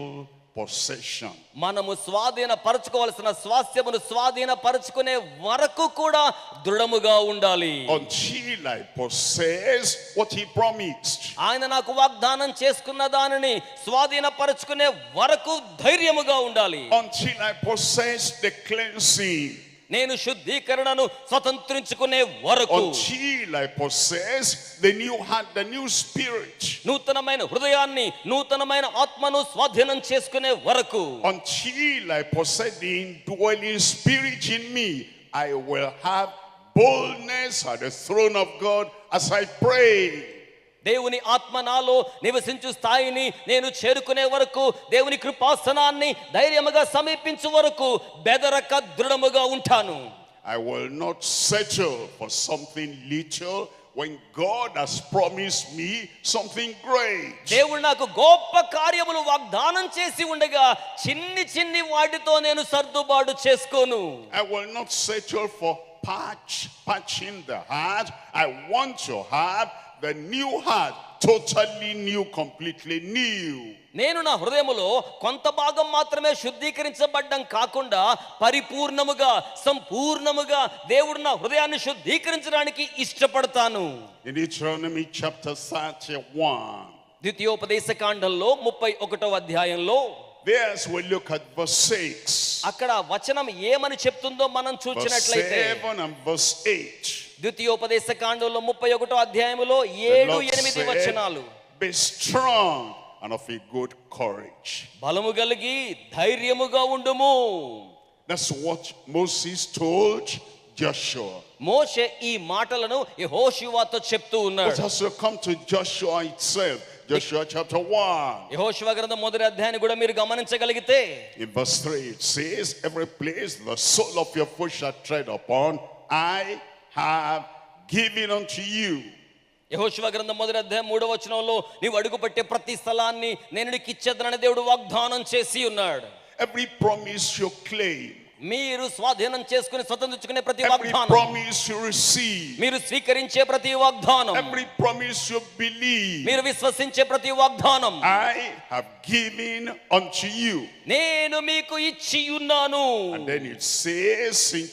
possession. మనము స్వాధీనపరచుకోవాల్సిన స్వాస్థ్యమును స్వాధీనపరచుకునే వరకు కూడా దృఢముగా ఉండాలి. Until I possess what he promised. ఆయన నాకు వాగ్దానం చేసుకున్న దానిని స్వాధీనపరచుకునే వరకు ధైర్యముగా ఉండాలి. Until I possess the cleansing. నేను శుద్ధీకరణను స్వతంత్రించుకునే వరకు, Until I possess the new heart, the new spirit. నూతనమైన హృదయాన్ని, నూతనమైన ఆత్మను స్వాధీనం చేసుకునే వరకు, Until I possess the indwelling spirit in me, I will have boldness at the throne of God as I pray. దేవుని ఆత్మ నాలో నివసించు స్థాయిని నేను చేరుకునే వరకు, దేవుని కృపాసనాన్ని ధైర్యముగా సమీపించు వరకు బెదరక దృఢముగా ఉంటాను. I will not settle for something little when God has promised me something great. దేవుడు నాకు గొప్ప కార్యములు వాగ్దానం చేసి ఉండగా చిన్ని చిన్ని వాటితో నేను సర్దుబాటు చేసుకోను. I will not settle for patching the heart. I want to have the new heart, totally new, completely new. నేను నా హృదయములో కొంత భాగం మాత్రమే శుద్ధీకరించబడ్డం కాకుండా పరిపూర్ణముగా, సంపూర్ణముగా దేవుడు నా హృదయాన్ని శుద్ధీకరించడానికి ఇష్టపడతాను. In Deuteronomy chapter 31, ద్వితీయోపదేశ కాండంలో 31వ అధ్యాయంలో there as we look at verse 6, అక్కడ వచనం ఏమని చెప్తుందో మనం verse చూచినట్లయితే, 7 and verse 8, ద్వితీయోపదేశ కాండంలో 31వ అధ్యాయములో the 7, Lord 8 వచనాలు, said, be strong and of a good courage. బలము కలిగి ధైర్యముగా ఉండుము. That's what Moses told Joshua. మోషే ఈ మాటలను యెహోషువతో చెప్తూ But ఉన్నాడు. as you come to Joshua itself, Joshua chapter 1, యెహోషువ గ్రంథం మొదటి అధ్యాయాన్ని కూడా మీరు గమనించగలిగితే, in verse 3 it says, every place the sole of your foot shall tread upon, I have given unto you. యెహోషువ గ్రంథం మొదటి అధ్యాయం 3వ వచనంలో నీవు అడుగుపెట్టే ప్రతి స్థలాన్ని నేను నీకు ఇచ్చేదనని దేవుడు వాగ్దానం చేసి ఉన్నాడు. Every promise you claim, మీరు స్వాధీనం చేసుకుని స్వతంత్రించుకునే ప్రతి every వాగ్దానం, promise you receive, మీరు స్వీకరించే ప్రతి వాగ్దానం, every promise you believe, మీరు విశ్వసించే ప్రతి వాగ్దానం I have given unto you. నేను మీకు ఇచ్చి ఉన్నాను. And then it says in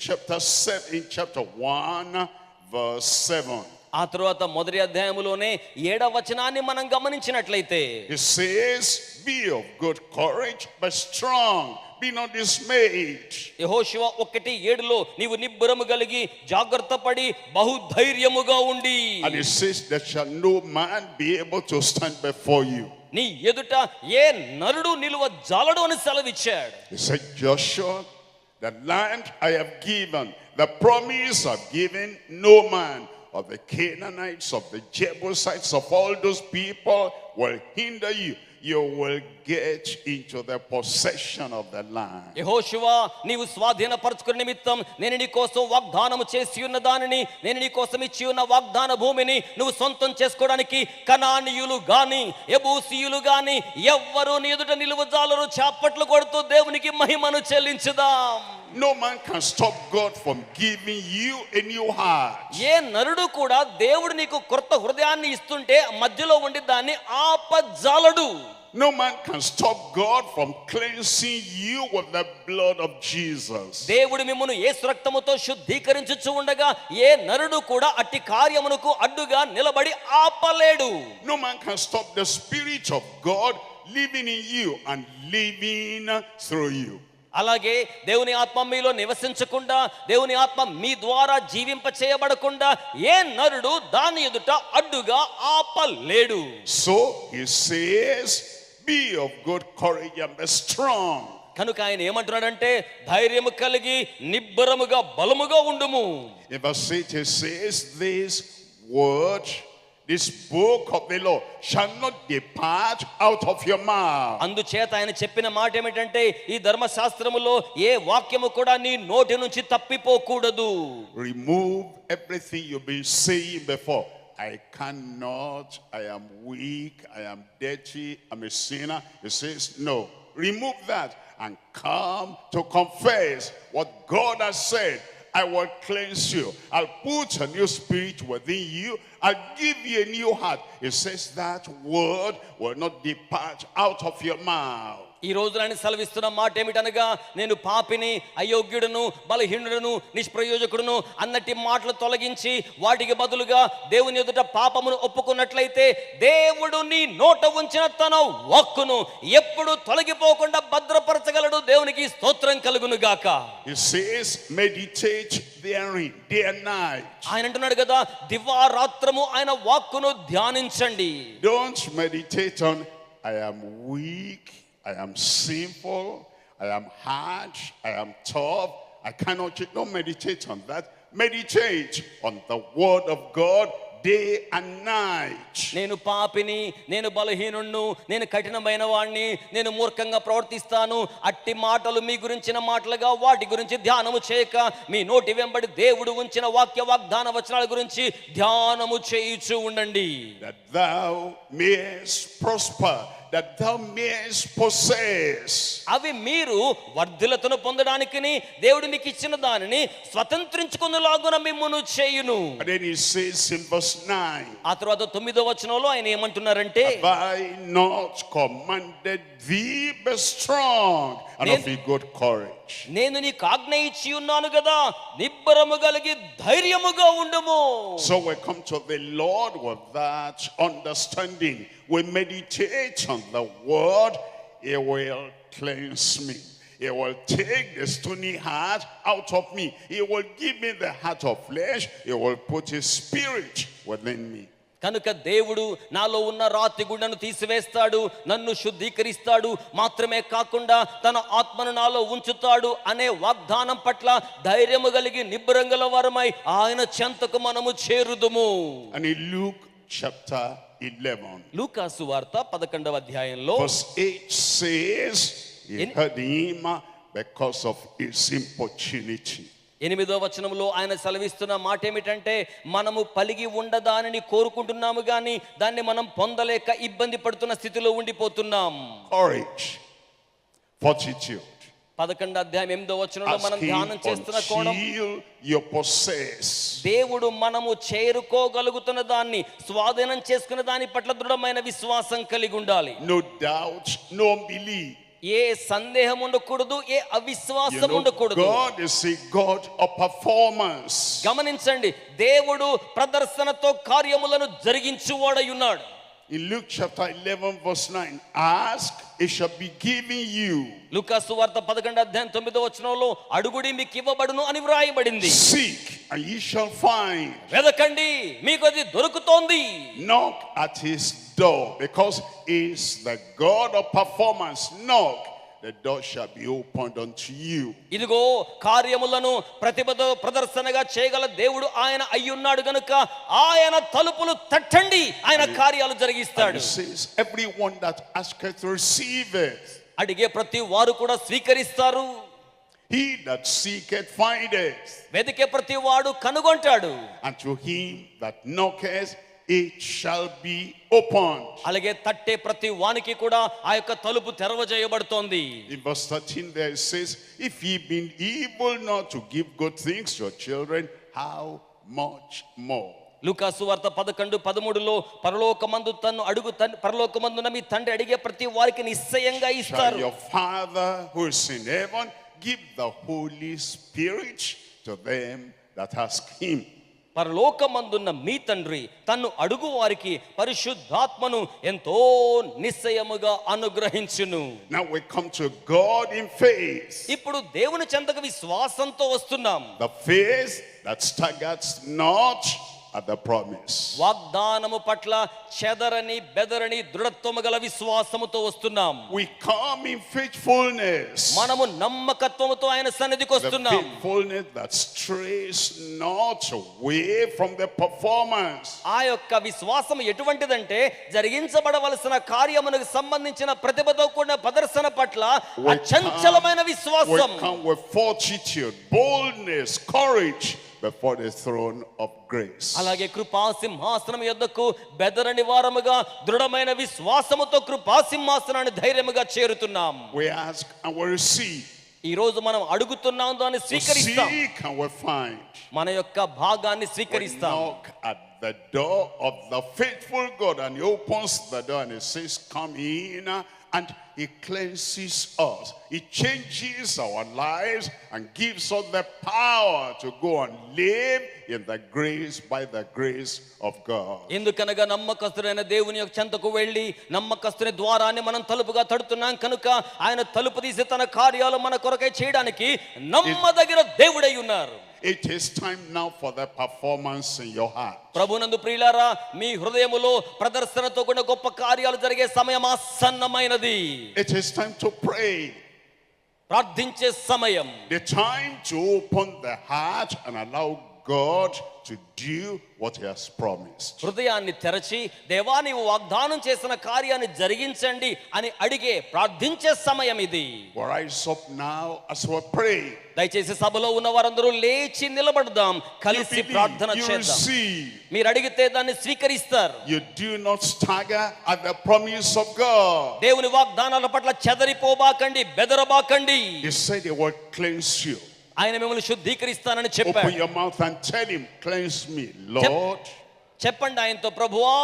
chapter 1 verse 7, ఆ తరువాత మొదటి అధ్యాయములోనే 7వ వచనాన్ని మనం గమనించినట్లయితే, it says, be of good courage, be strong, be not dismayed. యెహోషువ 1:7లో నీవు నిబ్బరము కలిగి జాగ్రత్త పడి బహుధైర్యముగా ఉండి, And it says, there shall no man be able to stand before you. నీ ఎదుట ఏ నరుడు నిలువ జాలడు అని సెలవిచ్చాడు. He said, Joshua, the land I have given, the promise I've given, no man of the Canaanites, of the Jebusites, of all those people will hinder you. You will get into the possession of the land. యెహోషువా, నీవు స్వాధీనపరచుకునే నిమిత్తం నేను నీ కోసం వాగ్దానము చేసి ఉన్న దానిని, నేను నీ కోసం ఇచ్చి ఉన్న వాగ్దాన భూమిని నువ్వు సొంతం చేసుకోవడానికి కనానీయులు గాని యెబూసీయులు గాని ఎవ్వరూ నీ ఎదుట నిలువజాలరు. చాపట్లు కొడుతూ దేవునికి మహిమను చెల్లించుదాం. No man can stop God from giving you a new heart. ఏ నరుడు కూడా దేవుడు నీకు కొత్త హృదయాన్ని ఇస్తుంటే మధ్యలో ఉండి దాన్ని ఆపజాలడు. No man can stop God from cleansing you with the blood of Jesus. దేవుడు మిమ్మును యేసు రక్తముతో శుద్ధీకరించుచు ఉండగా ఏ నరుడు కూడా అట్టి కార్యమునకు అడ్డుగా నిలబడి ఆపలేడు. No man can stop the Spirit of God living in you and living through you. అలాగే దేవుని ఆత్మ మీలో నివసించకుండా, దేవుని ఆత్మ మీ ద్వారా జీవింప చేయబడకుండా ఏ నరుడు దాని ఎదుట అడ్డుగా ఆపలేడు. So he says, be of good courage and be strong. కనుక ఆయన ఏమంటున్నాడంటే ధైర్యము కలిగి నిబ్బరముగా బలముగా ఉండుము. In verse 8 he says, this word, this book of the law shall not depart out of your mouth. అందుచేత ఆయన చెప్పిన మాట ఏమిటంటే ఈ ధర్మశాస్త్రములో ఏ వాక్యము కూడా నీ నోటి నుంచి తప్పిపోకూడదు. Remove everything you've been saying before. I cannot, I am weak, I am dirty, I'm a sinner. He says, no, remove that and come to confess what God has said. I will cleanse you. I'll put a new spirit within you. I'll give you a new heart. It says that word will not depart out of your mouth. ఈ రోజు నేను సెలవిస్తున్న మాట ఏమిటనగా, నేను పాపిని, అయోగ్యుడును, బలహీనుడును, నిష్ప్రయోజకుడును అన్నటి మాటలు తొలగించి వాటికి బదులుగా దేవుని ఎదుట పాపమును ఒప్పుకున్నట్లయితే దేవుడు నీ నోట ఉంచిన తన వాక్కును ఎప్పుడు తొలగిపోకుండా భద్రపరచగలడు. దేవునికి స్తోత్రం కలుగును గాక. He says, meditate therein day and night. ఆయన అంటున్నాడు కదా, దివారాత్రము ఆయన వాక్కును ధ్యానించండి. Don't meditate on I am weak, I am sinful, I am hard, I am tough, I cannot. Don't meditate on that. Meditate on the word of God day and night. నేను పాపిని, నేను బలహీనుణ్ణు, నేను కఠినమైన వాణ్ణి, నేను మూర్ఖంగా ప్రవర్తిస్తాను అట్టి మాటలు మీ గురించిన మాటలుగా వాటి గురించి ధ్యానము చేయక మీ నోటి వెంబడి దేవుడు ఉంచిన వాక్య వాగ్దాన వచనాల గురించి ధ్యానము చేయుచు ఉండండి. That thou mayest prosper, that thou mayest possess. అవి మీరు వర్ధిల్లతను పొందడానికిని దేవుడు మీకు ఇచ్చిన దానిని స్వతంత్రించుకునేలాగున మిమ్మును చేయును. And then he says in verse 9, ఆ తర్వాత 9వ వచనంలో ఆయన ఏమంటున్నారంటే, have I not commanded thee, be strong and of a good courage. నేను నీకు ఆజ్ఞ ఇచ్చి ఉన్నాను కదా, నిబ్బరము కలిగి ధైర్యముగా ఉండుము. So we come to the Lord with that understanding. We meditate on the word. He will cleanse me. He will take the stony heart out of me. He will give me the heart of flesh. He will put his spirit within me. కనుక దేవుడు నాలో ఉన్న రాతి గుండెను తీసివేస్తాడు, నన్ను శుద్ధీకరిస్తాడు, మాత్రమే కాకుండా తన ఆత్మను నాలో ఉంచుతాడు అనే వాగ్దానం పట్ల ధైర్యము కలిగి నిబ్బరంగల వారమై ఆయన చెంతకు మనము చేరుదుము. And in Luke chapter 11, లూకాసు వార్త 11వ అధ్యాయంలో verse 8 says, he heard him because of his importunity. 8వ వచనంలో ఆయన సెలవిస్తున్న మాట ఏమిటంటే, మనము పలిగి ఉండదానిని కోరుకుంటున్నాము గాని దాన్ని మనం పొందలేక ఇబ్బంది పడుతున్న స్థితిలో ఉండిపోతున్నాం. Courage, fortitude. 11వ అధ్యాయం 8వ వచనంలో మనం ధ్యానం చేస్తున్న కోణం, you possess. దేవుడు మనము చేరుకోగలుగుతున్న దాన్ని, స్వాధీనం చేసుకున్న దాని పట్ల దృఢమైన విశ్వాసం కలిగి ఉండాలి. No doubt, no unbelief. ఏ సందేహం ఉండకూడదు, ఏ అవిశ్వాసం ఉండకూడదు. God is a God of performance. గమనించండి, దేవుడు ప్రదర్శనతో కార్యములను జరిగించువాడై ఉన్నాడు. In Luke chapter 11 verse 9, ask, it shall be given you. లూకాసు వార్త 11వ అధ్యాయం 9వ వచనంలో అడుగుడి మీకు ఇవ్వబడును అని వ్రాయబడింది. Seek and ye shall find. వెదకండి మీకు అది దొరుకుతోంది. Knock at his door, because he is the God of performance. Knock, the door shall be opened unto you. ఇదిగో కార్యములను ప్రతిభతో ప్రదర్శనగా చేయగల దేవుడు ఆయన అయ్యున్నాడు గనుక ఆయన తలుపులు తట్టండి, ఆయన కార్యాలు And జరిగిస్తాడు. he says, everyone that asketh receiveth, అడిగే ప్రతి వారు కూడా స్వీకరిస్తారు. he that seeketh findeth, వెతికే ప్రతి వాడు కనుగొంటాడు. and to him that knocketh it shall be opened. అలాగే తట్టే ప్రతి వానికి కూడా ఆ యొక్క తలుపు తెరవజేయబడుతోంది. In verse 13 there it says, if ye be able not to give good things to your children, how much more? లూకాసు వార్త 11:13లో పరలోకమందు తన్ను అడుగు పరలోకమందున మీ తండ్రి అడిగే ప్రతి వారికి నిశ్చయంగా Shall ఇస్తారు. your Father who is in heaven give the Holy Spirit to them that ask him? పరలోకమందున్న మీ తండ్రి తన్ను అడుగు వారికి పరిశుద్ధాత్మను ఎంతో నిశ్చయముగా అనుగ్రహించును. Now we come to God in faith. ఇప్పుడు దేవుని చెంతకు విశ్వాసంతో వస్తున్నాం. The faith that staggereth not at the promise. వాగ్దానము పట్ల చెదరని బెదరని దృఢత్వము గల విశ్వాసముతో వస్తున్నాం. We come in faithfulness. మనము నమ్మకత్వముతో ఆయన సన్నిధికి The వస్తున్నాం. faithfulness that strays not away from the performance. ఆ యొక్క విశ్వాసం ఎటువంటిదంటే జరిగించబడవలసిన కార్యమునకు సంబంధించిన ప్రతిభతో కూడిన ప్రదర్శన పట్ల అచంచలమైన విశ్వాసం. We come with fortitude, boldness, courage before the throne of grace. అలాగే కృపా సింహాసనం యొద్దకు బెదరని వారముగా దృఢమైన విశ్వాసముతో కృపా సింహాసనాన్ని ధైర్యముగా చేరుతున్నాం. We ask and we receive. ఈ రోజు మనం అడుగుతున్నాం, దాన్ని We స్వీకరిస్తాం. seek and we find. మన యొక్క భాగాన్ని We స్వీకరిస్తాం. knock at the door of the faithful God, and he opens the door and he says, come in, and he cleanses us. He changes our lives and gives us the power to go and live in the grace, by the grace of God. ఎందుకనగా నమ్మకస్తుడైన దేవుని యొక్క చెంతకు వెళ్ళి నమ్మకస్తుని ద్వారాన్ని మనం తలుపుగా తడుతున్నాం కనుక ఆయన తలుపు తీసి తన కార్యాలు మన కొరకై చేయడానికి నమ్మదగిన దేవుడై ఉన్నారు. It is time now for the performance in your heart. ప్రభునందు ప్రియులారా, మీ హృదయములో ప్రదర్శనతో కూడిన గొప్ప కార్యాలు జరిగే సమయం ఆసన్నమైనది. It is time to pray. ప్రార్థించే సమయం. The time to open the heart and allow God to do what he has promised. హృదయాన్ని తెరచి దేవా నీవు వాగ్దానం చేసిన కార్యాన్ని జరిగించండి అని అడిగే ప్రార్థించే సమయం ఇది. We rise up now as we pray. దయచేసి సభలో ఉన్న వారందరూ లేచి నిలబడదాం, కలిసి ప్రార్థన You చేద్దాం. receive. మీరు అడిగితే దాన్ని స్వీకరిస్తారు. You do not stagger at the promise of God. దేవుని వాగ్దానాల పట్ల చెదరిపోబాకండి, బెదరబాకండి. He said he will cleanse you. ఆయన మిమ్మల్ని శుద్ధీకరిస్తానని Open చెప్పాడు. your mouth and tell him, cleanse me, Lord. చెప్పండి ఆయనతో, ప్రభువా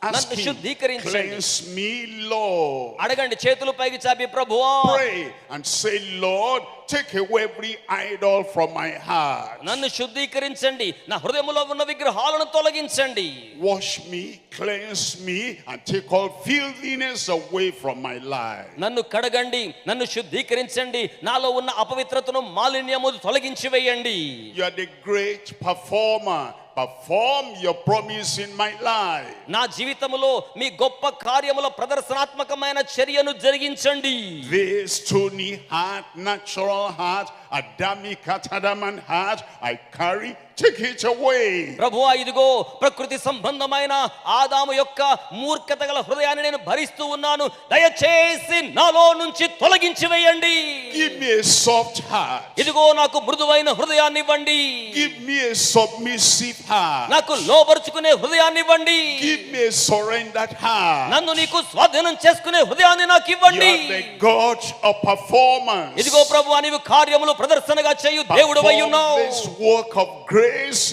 Ask నన్ను him, శుద్ధీకరించండి. cleanse me, Lord. అడగండి, చేతులు పైకి చాపి, ప్రభువా Pray and say, Lord, take away every idol from my heart. నన్ను శుద్ధీకరించండి, నా హృదయములో ఉన్న విగ్రహాలను తొలగించండి. Wash me, cleanse me, and take all filthiness away from my life. నన్ను కడగండి, నన్ను శుద్ధీకరించండి, నాలో ఉన్న అపవిత్రతను మాలిన్యము తొలగించి వేయండి. You are the great performer. Perform your promise in my life. నా జీవితములో మీ గొప్ప కార్యముల ప్రదర్శనాత్మకమైన చర్యను జరిగించండి. This stony heart, natural heart, Adamic Adamant heart, I carry, take it away. ప్రభువా ఇదిగో ప్రకృతి సంబంధమైన ఆదాము యొక్క మూర్ఖత గల హృదయాన్ని నేను భరిస్తూ ఉన్నాను, దయచేసి నాలో నుంచి తొలగించి వేయండి. Give me a soft heart. ఇదిగో నాకు మృదువైన హృదయాన్ని ఇవ్వండి. Give me a submissive heart. నాకు లోబరుచుకునే హృదయాన్ని ఇవ్వండి. Give me a surrendered heart. నన్ను నీకు స్వాధీనం చేసుకునే హృదయాన్ని నాకు You ఇవ్వండి. are the God of performance. ఇదిగో ప్రభువా నీవు కార్యములు ప్రదర్శనగా చేయు దేవుడవై Perform ఉన్నావు. this work of grace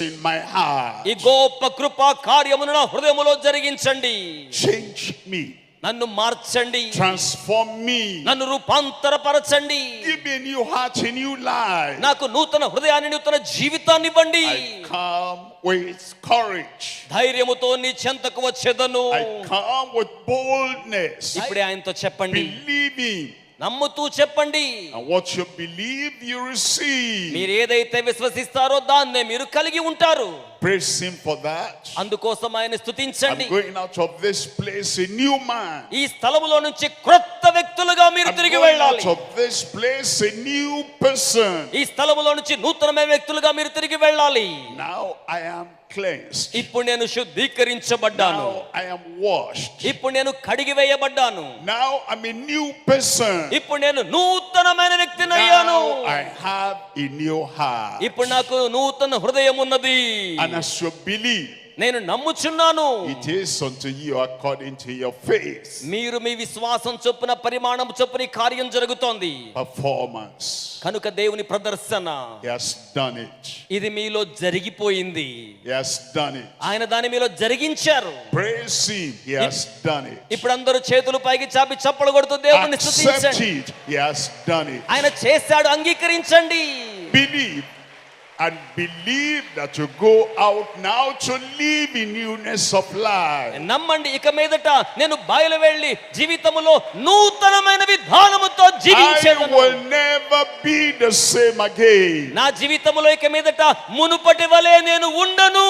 in my heart. ఈ గొప్ప కృపా కార్యమును నా హృదయములో జరిగించండి. Change me. నన్ను మార్చండి, Transform me. నన్ను రూపాంతరపరచండి. Give me a new heart, a new life. నాకు నూతన హృదయాన్ని, నూతన జీవితాన్ని ఇవ్వండి. I come with courage. ధైర్యముతో నీ చెంతకు వచ్చేదను. I come with boldness. ఇప్పుడే ఆయనతో చెప్పండి, Believing నమ్ముతూ చెప్పండి. And what you believe, you receive. మీరు ఏదైతే విశ్వసిస్తారో దాన్నే మీరు కలిగి ఉంటారు. Praise him for that. అందుకోసం ఆయన I'm స్తుతించండి. going out of this place a new man. ఈ స్థలములో నుంచి క్రొత్త వ్యక్తులుగా మీరు I'm తిరిగి going వెళ్ళాలి. out of this place a new person. ఈ స్థలములో నుంచి నూతనమైన వ్యక్తులుగా మీరు తిరిగి వెళ్ళాలి. Now I am cleansed. ఇప్పుడు నేను శుద్ధీకరించబడ్డాను. Now I am washed. ఇప్పుడు నేను కడిగి వేయబడ్డాను. Now I'm a new person. ఇప్పుడు నేను నూతనమైన వ్యక్తిని అయ్యాను. Now I have a new heart. ఇప్పుడు నాకు నూతన హృదయం ఉన్నది. And as you believe, నేను నమ్ముచున్నాను. it is unto you according to your faith. మీరు మీ విశ్వాసం చొప్పున పరిమాణం చొప్పున ఈ కార్యం జరుగుతోంది. Performance. కనుక దేవుని ప్రదర్శన He has done it. ఇది మీలో జరిగిపోయింది. He has done it. ఆయన దాని మీలో జరిగించారు. Praise him. He has done it. ఇప్పుడు అందరూ చేతులు పైకి చాపి చప్పలు కొడుతూ దేవుని Accept స్తుతించండి. it. He has done it. ఆయన చేశాడు, అంగీకరించండి. Believe. And believe that you go out now to live in newness of life. నమ్మండి, ఇక మీదట నేను బయలు వెళ్ళి జీవితములో నూతనమైన విధానముతో I జీవించేదను. will never be the same again. నా జీవితములో ఇక మీదట మునుపటి వలె నేను ఉండను.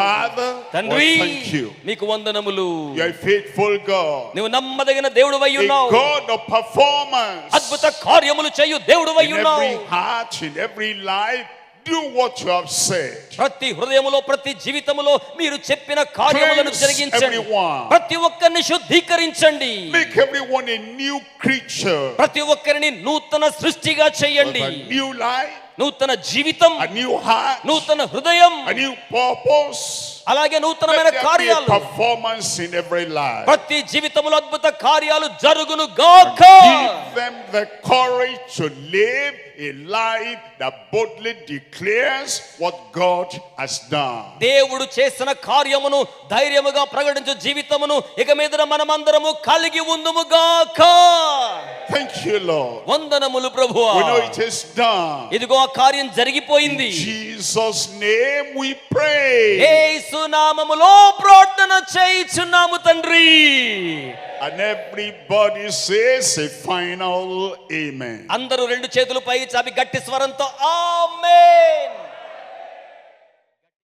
Father, తండ్రి, oh, thank you. నీకు వందనములు. You are a faithful God. నువ్వు నమ్మదగిన దేవుడవై A ఉన్నావు. God of performance. అద్భుత కార్యములు చేయు దేవుడవై In ఉన్నావు. every heart, in every life, do what you have said. ప్రతి హృదయములో ప్రతి జీవితములో మీరు చెప్పిన కార్యములను Cleanse జరిగించండి. everyone. ప్రతి ఒక్కరిని శుద్ధీకరించండి. Make everyone a new creature. ప్రతి ఒక్కరిని నూతన సృష్టిగా With చేయండి. a new life, నూతన జీవితం, a new heart, నూతన హృదయం, a new purpose. అలాగే నూతనమైన Let there be a కార్యాలు performance in every life. ప్రతి జీవితములో అద్భుత కార్యాలు జరుగును గాక. Give them the courage to live a life that boldly declares what God has done. దేవుడు చేసిన కార్యమును ధైర్యముగా ప్రకటించు జీవితమును ఇక మీదట మనమందరము కలిగి ఉందుము గాక. Thank you, Lord. వందనములు ప్రభువా. We know it is done. ఇదిగో ఆ కార్యం జరిగిపోయింది. In Jesus' name we pray. యేసు నామములో ప్రార్థన చేయుచున్నాము తండ్రి. And everybody says a final amen. అందరూ రెండు చేతులు పైకి చాపి గట్టి స్వరంతో ఆమేన్.